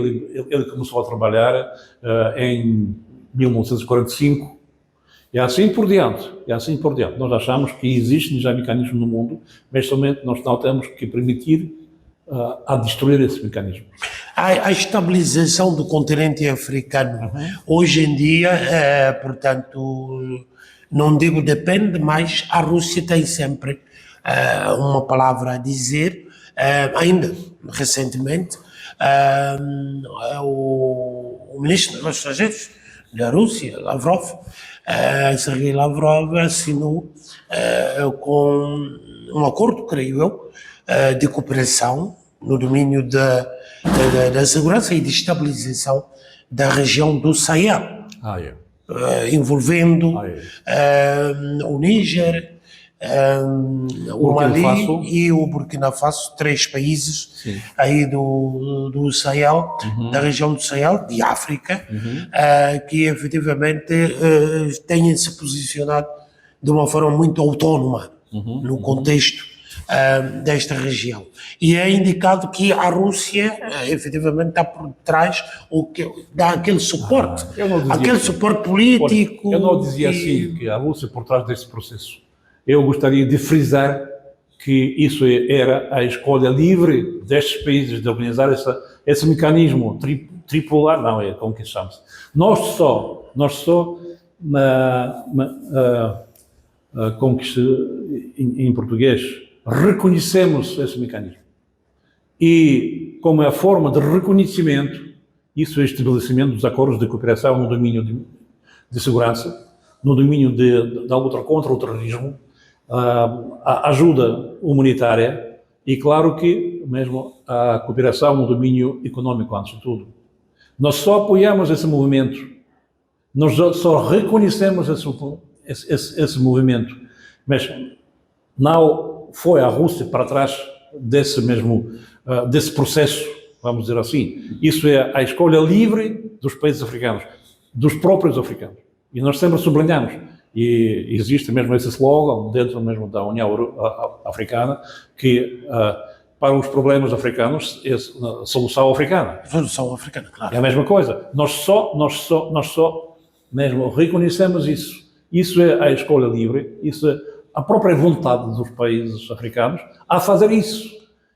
ele começou a trabalhar em 1945, e assim por diante. Nós achamos que existem já mecanismos no mundo, mas somente nós não temos que permitir a destruir esse mecanismo. A estabilização do continente africano, hoje em dia, portanto, não digo depende, mas a Rússia tem sempre uma palavra a dizer. Ainda recentemente, o ministro dos Negócios Estrangeiros da Rússia, Lavrov, Sergei Lavrov, assinou com um acordo, creio eu, de cooperação no domínio da segurança e de estabilização da região do Sahel, envolvendo o Níger, o Mali e o Burkina Faso, 3 países aí do Sahel, da região do Sahel, de África, que efetivamente têm se posicionado de uma forma muito autónoma no contexto desta região. E é indicado que a Rússia efetivamente está por trás, ou que dá aquele suporte, aquele suporte político. Eu não dizia assim que a Rússia por trás desse processo. Eu gostaria de frisar que isso era a escolha livre destes países de organizar esse mecanismo tripolar, não é como que chama-se. Nós só como que em português, reconhecemos esse mecanismo. E como é a forma de reconhecimento, isso é o estabelecimento dos acordos de cooperação no domínio de segurança, no domínio da luta contra o terrorismo, a ajuda humanitária e, claro que, mesmo a cooperação no domínio econômico, antes de tudo. Nós só apoiamos esse movimento, nós só reconhecemos esse movimento, mas não foi a Rússia para trás desse processo, vamos dizer assim. Isso é a escolha livre dos países africanos, dos próprios africanos. E nós sempre sublinhamos. E existe mesmo esse slogan dentro mesmo da União Africana que para os problemas africanos é a solução africana. Solução africana, claro. É a mesma coisa. Nós só mesmo reconhecemos isso. Isso é a escolha livre, isso é a própria vontade dos países africanos a fazer isso.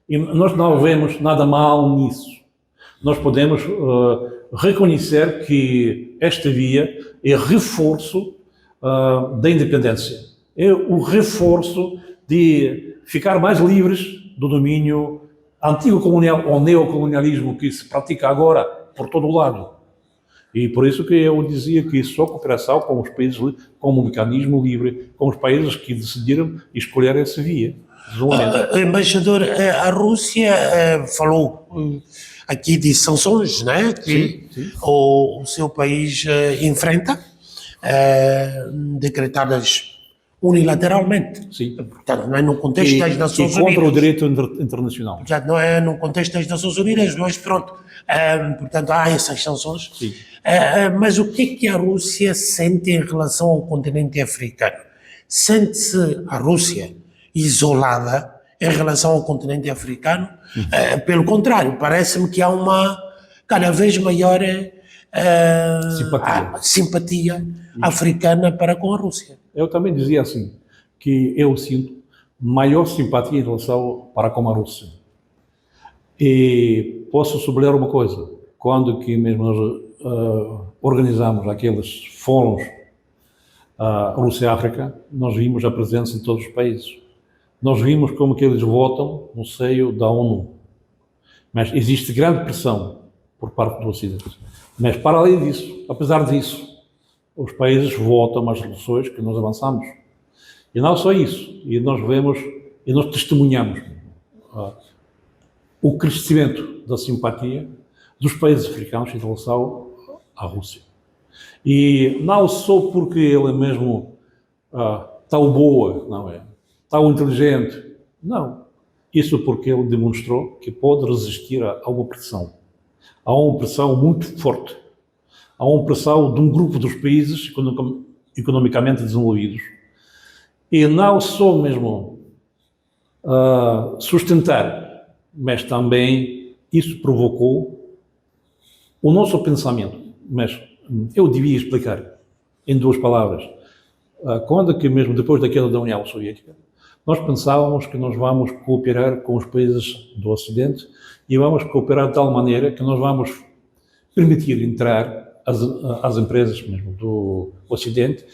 E nós não vemos nada mal nisso. Nós podemos reconhecer que esta via é reforço da independência. É o reforço de ficar mais livres do domínio antigo colonial ou neocolonialismo que se pratica agora por todo o lado. E por isso que eu dizia que só cooperação com os países, como um mecanismo livre, com os países que decidiram escolher essa via. Embaixador, a Rússia falou aqui de sanções, né, que sim. O seu país enfrenta, decretadas unilateralmente. Sim. Portanto, não é no contexto das Nações contra Unidas. o direito internacional. Portanto, não é no contexto das Nações Unidas, mas pronto. Portanto, há essas sanções. Sim. Mas o que a Rússia sente em relação ao continente africano? Sente-se a Rússia isolada em relação ao continente africano? Pelo contrário, parece-me que há uma cada vez maior simpatia africana para com a Rússia. Eu também dizia assim, que eu sinto maior simpatia em relação para com a Rússia. E posso sublinhar uma coisa, quando que mesmo nós organizamos aqueles fóruns Rússia-África, nós vimos a presença de todos os países. Nós vimos como que eles votam no seio da ONU. Mas existe grande pressão por parte do Ocidente. Mas para além disso, apesar disso, os países votam as resoluções que nós avançamos. E não só isso, e nós vemos, e nós testemunhamos o crescimento da simpatia dos países africanos em relação à Rússia. E não só porque ele é mesmo tão boa, não é? Tão inteligente, não. Isso porque ele demonstrou que pode resistir a uma pressão. A uma pressão muito forte. A uma pressão de um grupo dos países economicamente desenvolvidos. E não só mesmo sustentar, mas também isso provocou o nosso pensamento. Mas eu devia explicar em duas palavras. Quando que mesmo depois da queda da União Soviética, nós pensávamos que nós vamos cooperar com os países do Ocidente e vamos cooperar de tal maneira que nós vamos permitir entrar as empresas mesmo do Ocidente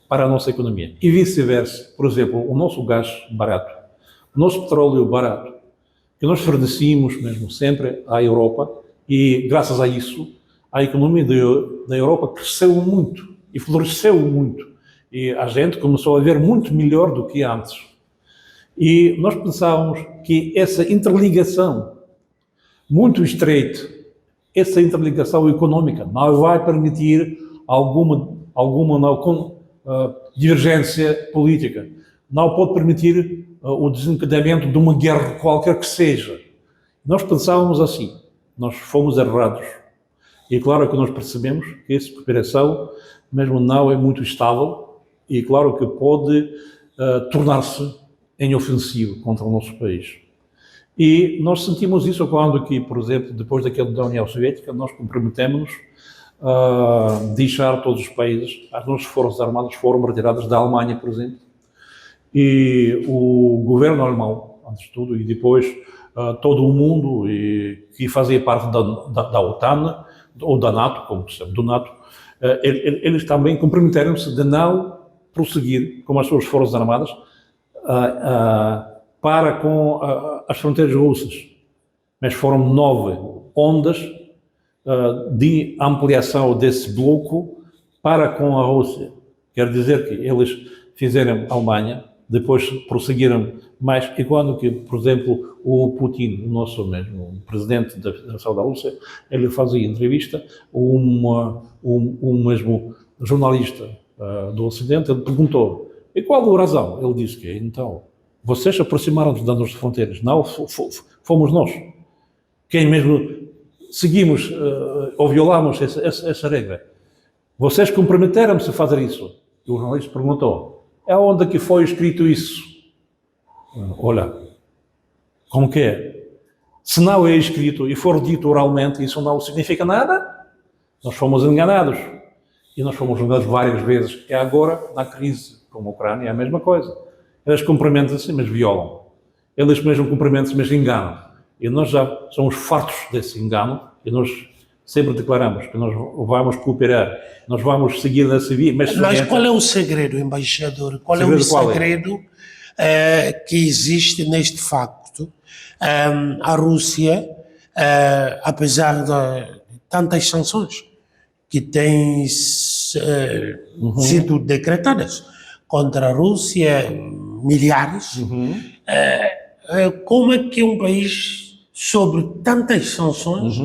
para a nossa economia. E vice-versa. Por exemplo, o nosso gás barato, o nosso petróleo barato, que nós fornecíamos mesmo sempre à Europa, e graças a isso a economia da Europa cresceu muito e floresceu muito. E a gente começou a ver muito melhor do que antes. E nós pensávamos que essa interligação muito estreita, essa interligação econômica não vai permitir alguma divergência política, não pode permitir o desencadeamento de uma guerra qualquer que seja. Nós pensávamos assim, nós fomos errados. E claro que nós percebemos que essa cooperação mesmo não é muito estável e claro que pode tornar-se em ofensivo contra o nosso país. E nós sentimos isso quando que, por exemplo, depois da queda da União Soviética, nós comprometemos-nos a deixar todos os países, as nossas forças armadas foram retiradas da Alemanha, por exemplo, e o governo alemão, antes de tudo, e depois todo o mundo que fazia parte da OTAN, ou da NATO, como se chama, do NATO, eles também comprometeram-se de não prosseguir com as suas forças armadas para com as fronteiras russas. Mas foram 9 ondas de ampliação desse bloco para com a Rússia. Quer dizer que eles fizeram a Alemanha, depois prosseguiram mais, e quando que, por exemplo, o Putin, o nosso mesmo presidente da Federação da Rússia, ele fazia entrevista, um mesmo jornalista do Ocidente, ele perguntou, e qual a razão? Ele disse que, então, vocês aproximaram-se das nossas fronteiras, não fomos nós. Quem mesmo seguimos ou violamos essa regra. Vocês comprometeram-se a fazer isso. E o jornalista perguntou, é onde que foi escrito isso? Olha, como que é? Se não é escrito e for dito oralmente, isso não significa nada, nós fomos enganados. E nós fomos enganados várias vezes. E agora, na crise como a Ucrânia, é a mesma coisa. Eles cumprimentam-se, mas violam. Eles mesmo cumprimentam-se, mas enganam. E nós já somos fartos desse engano e nós sempre declaramos que nós vamos cooperar, nós vamos seguir nessa via. Mas qual é o segredo, embaixador? Qual é o segredo que existe neste facto? A Rússia, apesar de tantas sanções que têm sido decretadas contra a Rússia, milhares, como é que um país, sobre tantas sanções,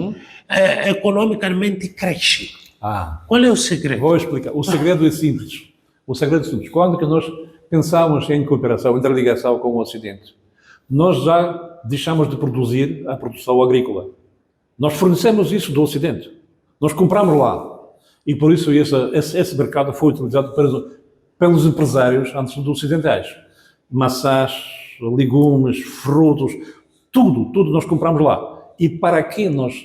economicamente cresce? Qual é o segredo? Vou explicar. O segredo é simples. O segredo é simples. Quando que nós pensamos em cooperação, interligação com o Ocidente, nós já deixamos de produzir a produção agrícola. Nós fornecemos isso do Ocidente. Nós compramos lá. E por isso esse mercado foi utilizado pelos empresários antes dos ocidentais. Maçãs, legumes, frutos, tudo nós compramos lá. E para que nós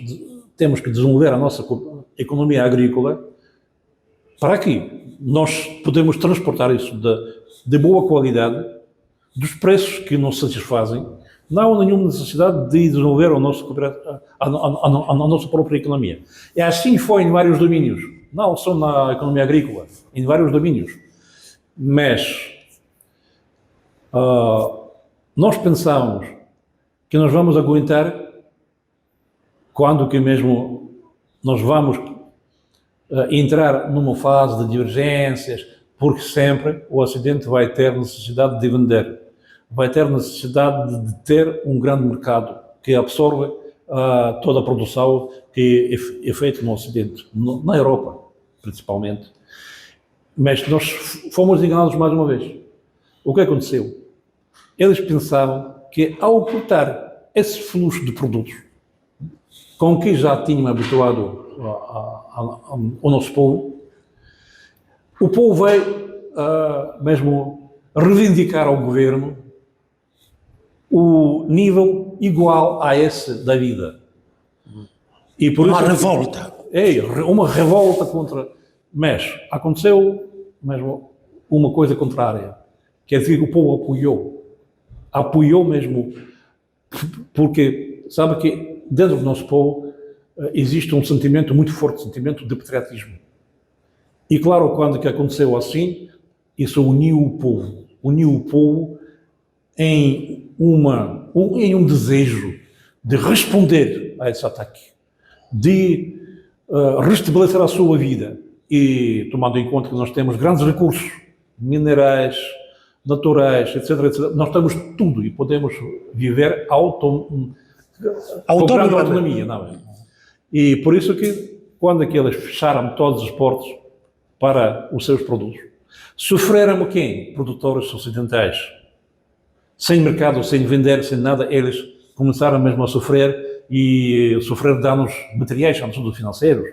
temos que desenvolver a nossa economia agrícola, para que nós podemos transportar isso de boa qualidade, dos preços que nos satisfazem, não há nenhuma necessidade de desenvolver a nossa própria economia. E assim foi em vários domínios, não só na economia agrícola, em vários domínios. Mas nós pensamos que nós vamos aguentar quando que mesmo nós vamos entrar numa fase de divergências, porque sempre o Ocidente vai ter necessidade de vender, vai ter necessidade de ter um grande mercado que absorve toda a produção que é feita no Ocidente, na Europa, principalmente. Mas nós fomos enganados mais uma vez. O que aconteceu? Eles pensavam que ao cortar esse fluxo de produtos com que já tinham habituado o nosso povo, o povo vai mesmo reivindicar ao governo o nível igual a esse da vida. E por Uma isso, revolta. uma revolta contra... Mas aconteceu mesmo uma coisa contrária. Quer dizer que o povo apoiou mesmo, porque sabe que dentro do nosso povo existe um sentimento muito forte, sentimento de patriotismo. E claro, quando que aconteceu assim, isso uniu o povo em um desejo de responder a esse ataque, de restabelecer a sua vida. E tomando em conta que nós temos grandes recursos, minerais, naturais, etc., nós temos tudo e podemos viver com grande autonomia. Não é? E por isso que, quando eles fecharam todos os portos para os seus produtos, sofreram quem? Produtores ocidentais. Sem mercado, sem vender, sem nada, eles começaram mesmo a sofrer e sofrer danos materiais, sobretudo financeiros.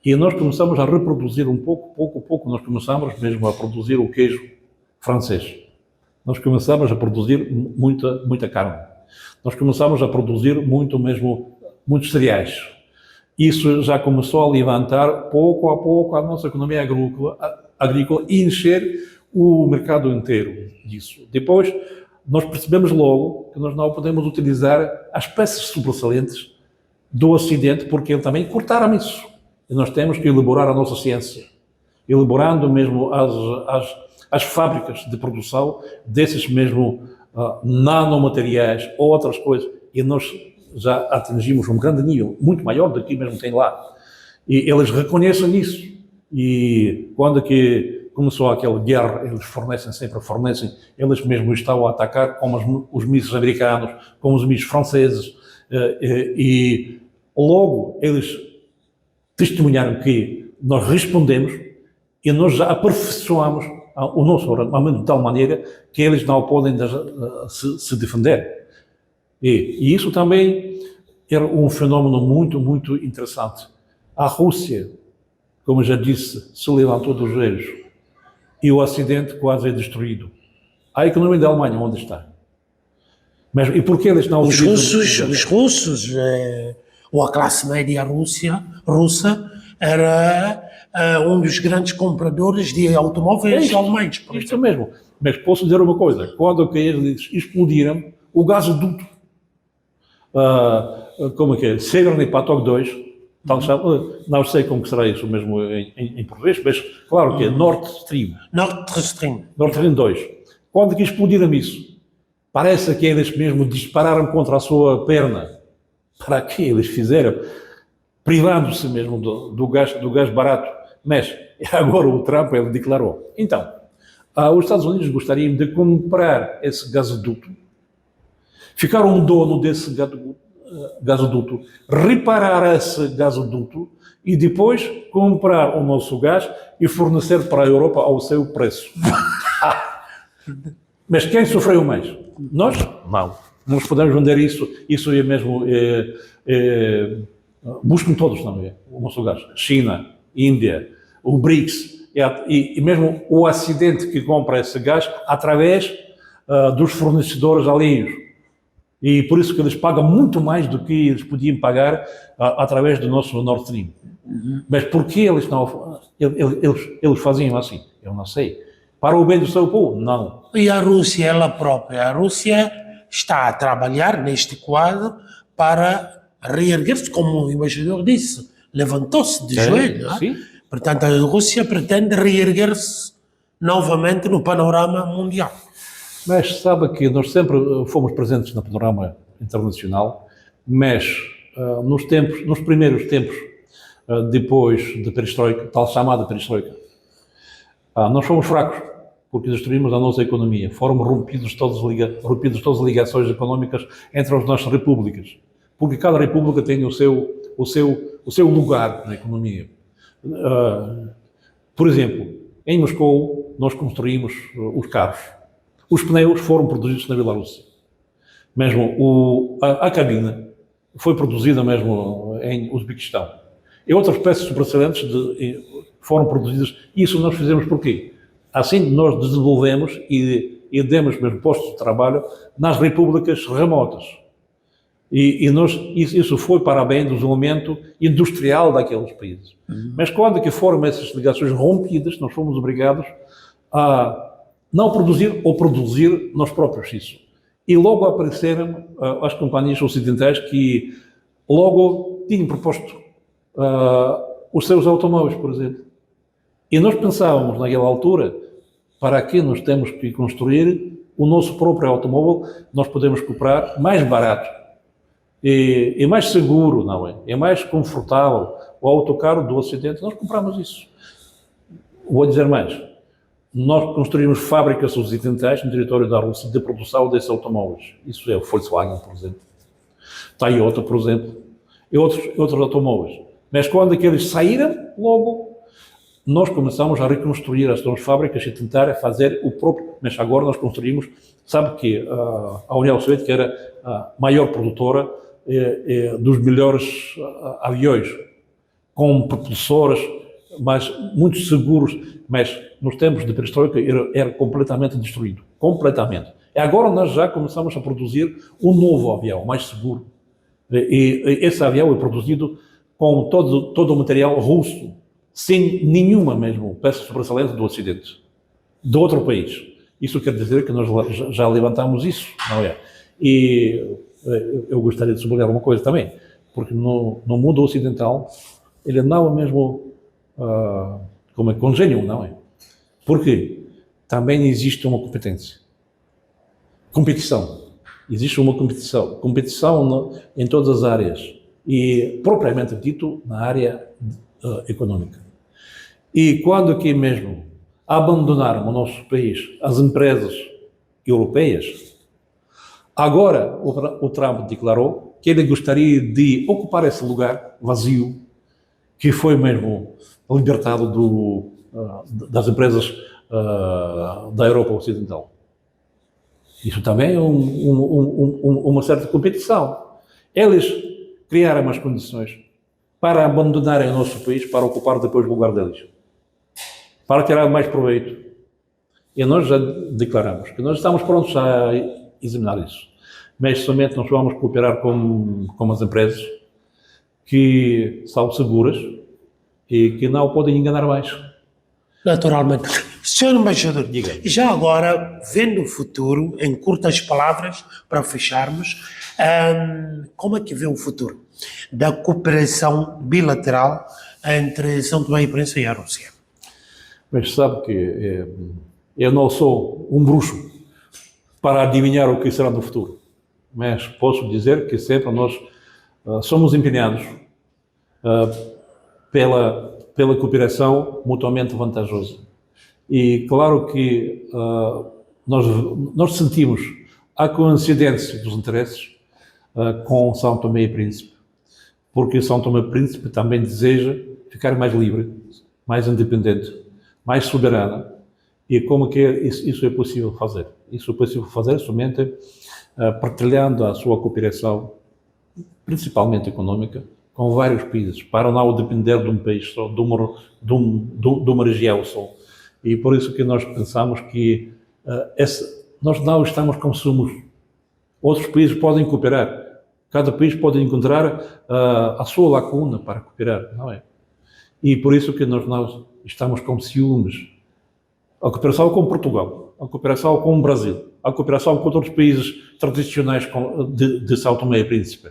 E nós começamos a reproduzir pouco a pouco, nós começamos mesmo a produzir o queijo francês. Nós começamos a produzir muita carne. Nós começamos a produzir muitos cereais. Isso já começou a levantar pouco a pouco a nossa economia agrícola e encher o mercado inteiro disso. Depois, nós percebemos logo que nós não podemos utilizar as peças sobressalentes do Ocidente, porque eles também cortaram isso. E nós temos que elaborar a nossa ciência, elaborando mesmo as fábricas de produção desses mesmo nanomateriais ou outras coisas. E nós já atingimos um grande nível, muito maior do que mesmo tem lá. E eles reconhecem isso. E quando que começou aquela guerra, eles fornecem, eles mesmos estão a atacar, como os mísseis americanos, como os mísseis franceses, e logo eles testemunharam que nós respondemos e nós já aperfeiçoamos o nosso armamento de tal maneira que eles não podem se defender. E isso também era um fenómeno muito interessante. A Rússia, como já disse, se levantou dos joelhos e o Ocidente quase é destruído. A economia da Alemanha, onde está? Mas e por que eles não... Os russos, ou a classe média russa, era um dos grandes compradores de automóveis alemães. Por Isto mesmo. Mas posso dizer uma coisa, quando eles explodiram, o gasoduto, como é que é? Severny Patok 2, não sei como será isso mesmo em português, mas claro que é Nord Stream. Nord Stream 2. Quando que explodiram isso, parece que eles mesmo dispararam contra a sua perna. Para que eles fizeram? Privando-se mesmo do gás barato. Mas agora o Trump ele declarou. Então, os Estados Unidos gostariam de comprar esse gasoduto, ficar um dono desse gasoduto, reparar esse gasoduto e depois comprar o nosso gás e fornecer para a Europa ao seu preço. Mas quem sofreu mais? Nós? Não. Não nos podemos vender isso. Isso é mesmo... buscam todos também o nosso gás. China, Índia, o BRICS, e mesmo o Ocidente que compra esse gás através dos fornecedores alheios. E por isso que eles pagam muito mais do que eles podiam pagar através do nosso Nord Stream. Mas por que eles não... Eles faziam assim? Eu não sei. Para o bem do seu povo? Não. E a Rússia, ela própria, a Rússia está a trabalhar neste quadro para reerguer-se, como o embaixador disse, levantou-se de joelho. Sim. Portanto, a Rússia pretende reerguer-se novamente no panorama mundial. Mas sabe que nós sempre fomos presentes no panorama internacional, mas nos primeiros tempos, depois da perestroika, tal chamada perestroika, nós fomos fracos, porque destruímos a nossa economia. Foram rompidas todas as ligações económicas entre as nossas repúblicas, porque cada república tem o seu lugar na economia. Por exemplo, em Moscou, nós construímos os carros. Os pneus foram produzidos na Bielorrússia. Mesmo a cabina foi produzida mesmo em Uzbequistão. E outras peças sobressalentes foram produzidas. Isso nós fizemos por quê? Assim nós desenvolvemos e demos mesmo postos de trabalho nas repúblicas remotas. Isso foi para bem do desenvolvimento industrial daqueles países. Mas quando que foram essas ligações rompidas, nós fomos obrigados a não produzir ou produzir nós próprios isso. E logo apareceram as companhias ocidentais que logo tinham proposto os seus automóveis, por exemplo. E nós pensávamos naquela altura, para que nós temos que construir o nosso próprio automóvel, nós podemos comprar mais barato e mais seguro, não é? É mais confortável. O autocarro do Ocidente, nós compramos isso. Vou dizer mais. Nós construímos fábricas ocidentais no território da Rússia de produção desses automóveis. Isso é o Volkswagen, por exemplo. Toyota, por exemplo. E outros automóveis. Mas quando aqueles saíram, logo nós começamos a reconstruir as nossas fábricas e tentar fazer o próprio. Mas agora nós construímos, sabe que a União Soviética era a maior produtora dos melhores aviões, com propulsores, mas muito seguros, mas nos tempos de perestroika era completamente destruído, completamente. E agora nós já começamos a produzir um novo avião, mais seguro. E esse avião é produzido com todo o material russo, sem nenhuma mesmo peça sobressalente do Ocidente, de outro país. Isso quer dizer que nós já levantamos isso, não é? E eu gostaria de sublinhar uma coisa também, porque no mundo ocidental ele não é mesmo como é congênio, não é? Porque também existe uma competição. Existe uma competição em todas as áreas e propriamente dito na área econômica. E quando aqui mesmo abandonaram o nosso país as empresas europeias, agora o Trump declarou que ele gostaria de ocupar esse lugar vazio que foi mesmo libertado das empresas da Europa Ocidental. Isso também é uma certa competição. Eles criaram as condições para abandonarem o nosso país, para ocupar depois o lugar deles, para tirar mais proveito. E nós já declaramos que nós estamos prontos a examinar isso, mas somente nós vamos cooperar com as empresas que são seguras e que não podem enganar mais. Naturalmente. Senhor Embaixador, Diga. já agora, vendo o futuro, em curtas palavras, para fecharmos, como é que vê o futuro da cooperação bilateral entre São Tomé e Príncipe e a Rússia? Mas sabe que eu não sou um bruxo para adivinhar o que será no futuro, mas posso dizer que sempre nós somos empenhados pela cooperação mutuamente vantajosa. E claro que nós sentimos a coincidência dos interesses com São Tomé e Príncipe, porque São Tomé e Príncipe também deseja ficar mais livre, mais independente, mais soberana E como que isso é possível fazer? Isso é possível fazer somente partilhando a sua cooperação, principalmente econômica, com vários países, para não depender de um país só, de uma região só. E por isso que nós pensamos que nós não estamos como somos. Outros países podem cooperar. Cada país pode encontrar a sua lacuna para cooperar, não é? E por isso que nós não estamos com ciúmes. A cooperação com Portugal, a cooperação com o Brasil, a cooperação com outros países tradicionais de São Tomé e Príncipe.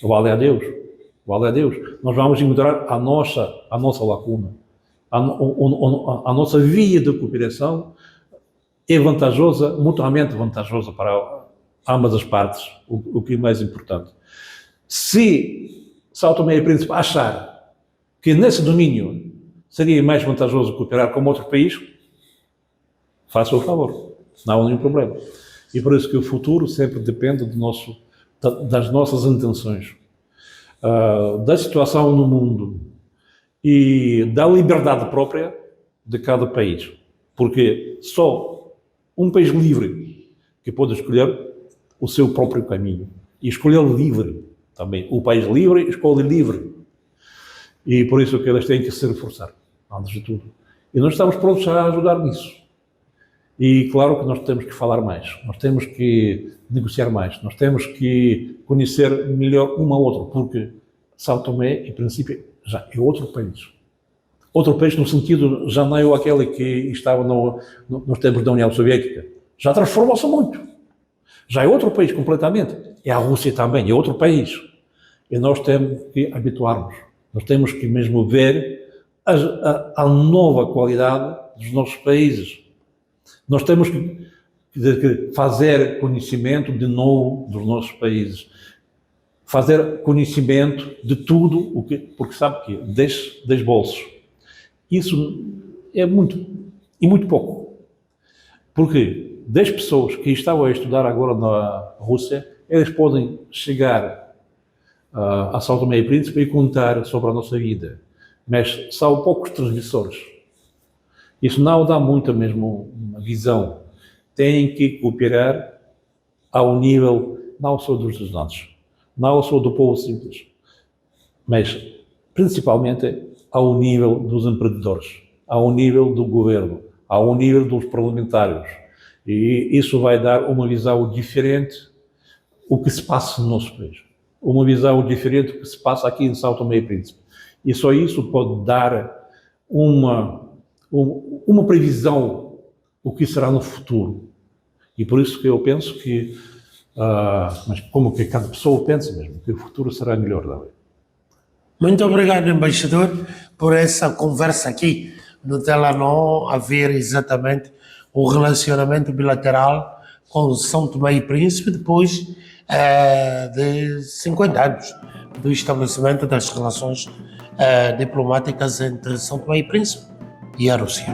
Vale a Deus, vale a Deus. Nós vamos encontrar a nossa lacuna. A nossa via de cooperação é vantajosa, mutuamente vantajosa para ambas as partes, o que é mais importante. Se São Tomé e Príncipe achar que nesse domínio seria mais vantajoso cooperar com outro país, faça o favor, não há nenhum problema. E por isso que o futuro sempre depende das nossas intenções, da situação no mundo e da liberdade própria de cada país. Porque só um país livre que pode escolher o seu próprio caminho. E escolher livre também. O país livre escolhe livre. E por isso que eles têm que se reforçar, antes de tudo. E nós estamos prontos a ajudar nisso. E claro que nós temos que falar mais, nós temos que negociar mais, nós temos que conhecer melhor um ao outro, porque São Tomé, em princípio, já é outro país. Outro país no sentido, já não é aquele que estava nos tempos da União Soviética. Já transformou-se muito. Já é outro país completamente. É a Rússia também, é outro país. E nós temos que habituar-nos. Nós temos que mesmo ver a nova qualidade dos nossos países. Nós temos que fazer conhecimento de novo dos nossos países. Fazer conhecimento de tudo, porque sabe que 10 bolsos. Isso é muito pouco. Porque 10 pessoas que estavam a estudar agora na Rússia, eles podem chegar a São Tomé e Príncipe e contar sobre a nossa vida. Mas são poucos transmissores. Isso não dá muito mesmo uma visão. Tem que cooperar ao nível não só dos estudantes, não só do povo simples, mas principalmente ao nível dos empreendedores, ao nível do governo, ao nível dos parlamentares. E isso vai dar uma visão diferente o que se passa no nosso país. Uma visão diferente do que se passa aqui em São Tomé e Príncipe. E só isso pode dar uma previsão o que será no futuro. E por isso que eu penso que, mas como que cada pessoa pensa mesmo, que o futuro será melhor, não é? Muito obrigado, embaixador, por essa conversa aqui no Telenor, a ver exatamente o relacionamento bilateral com São Tomé e Príncipe depois de 50 anos do estabelecimento das relações diplomáticas entre São Tomé e Príncipe e a Rússia.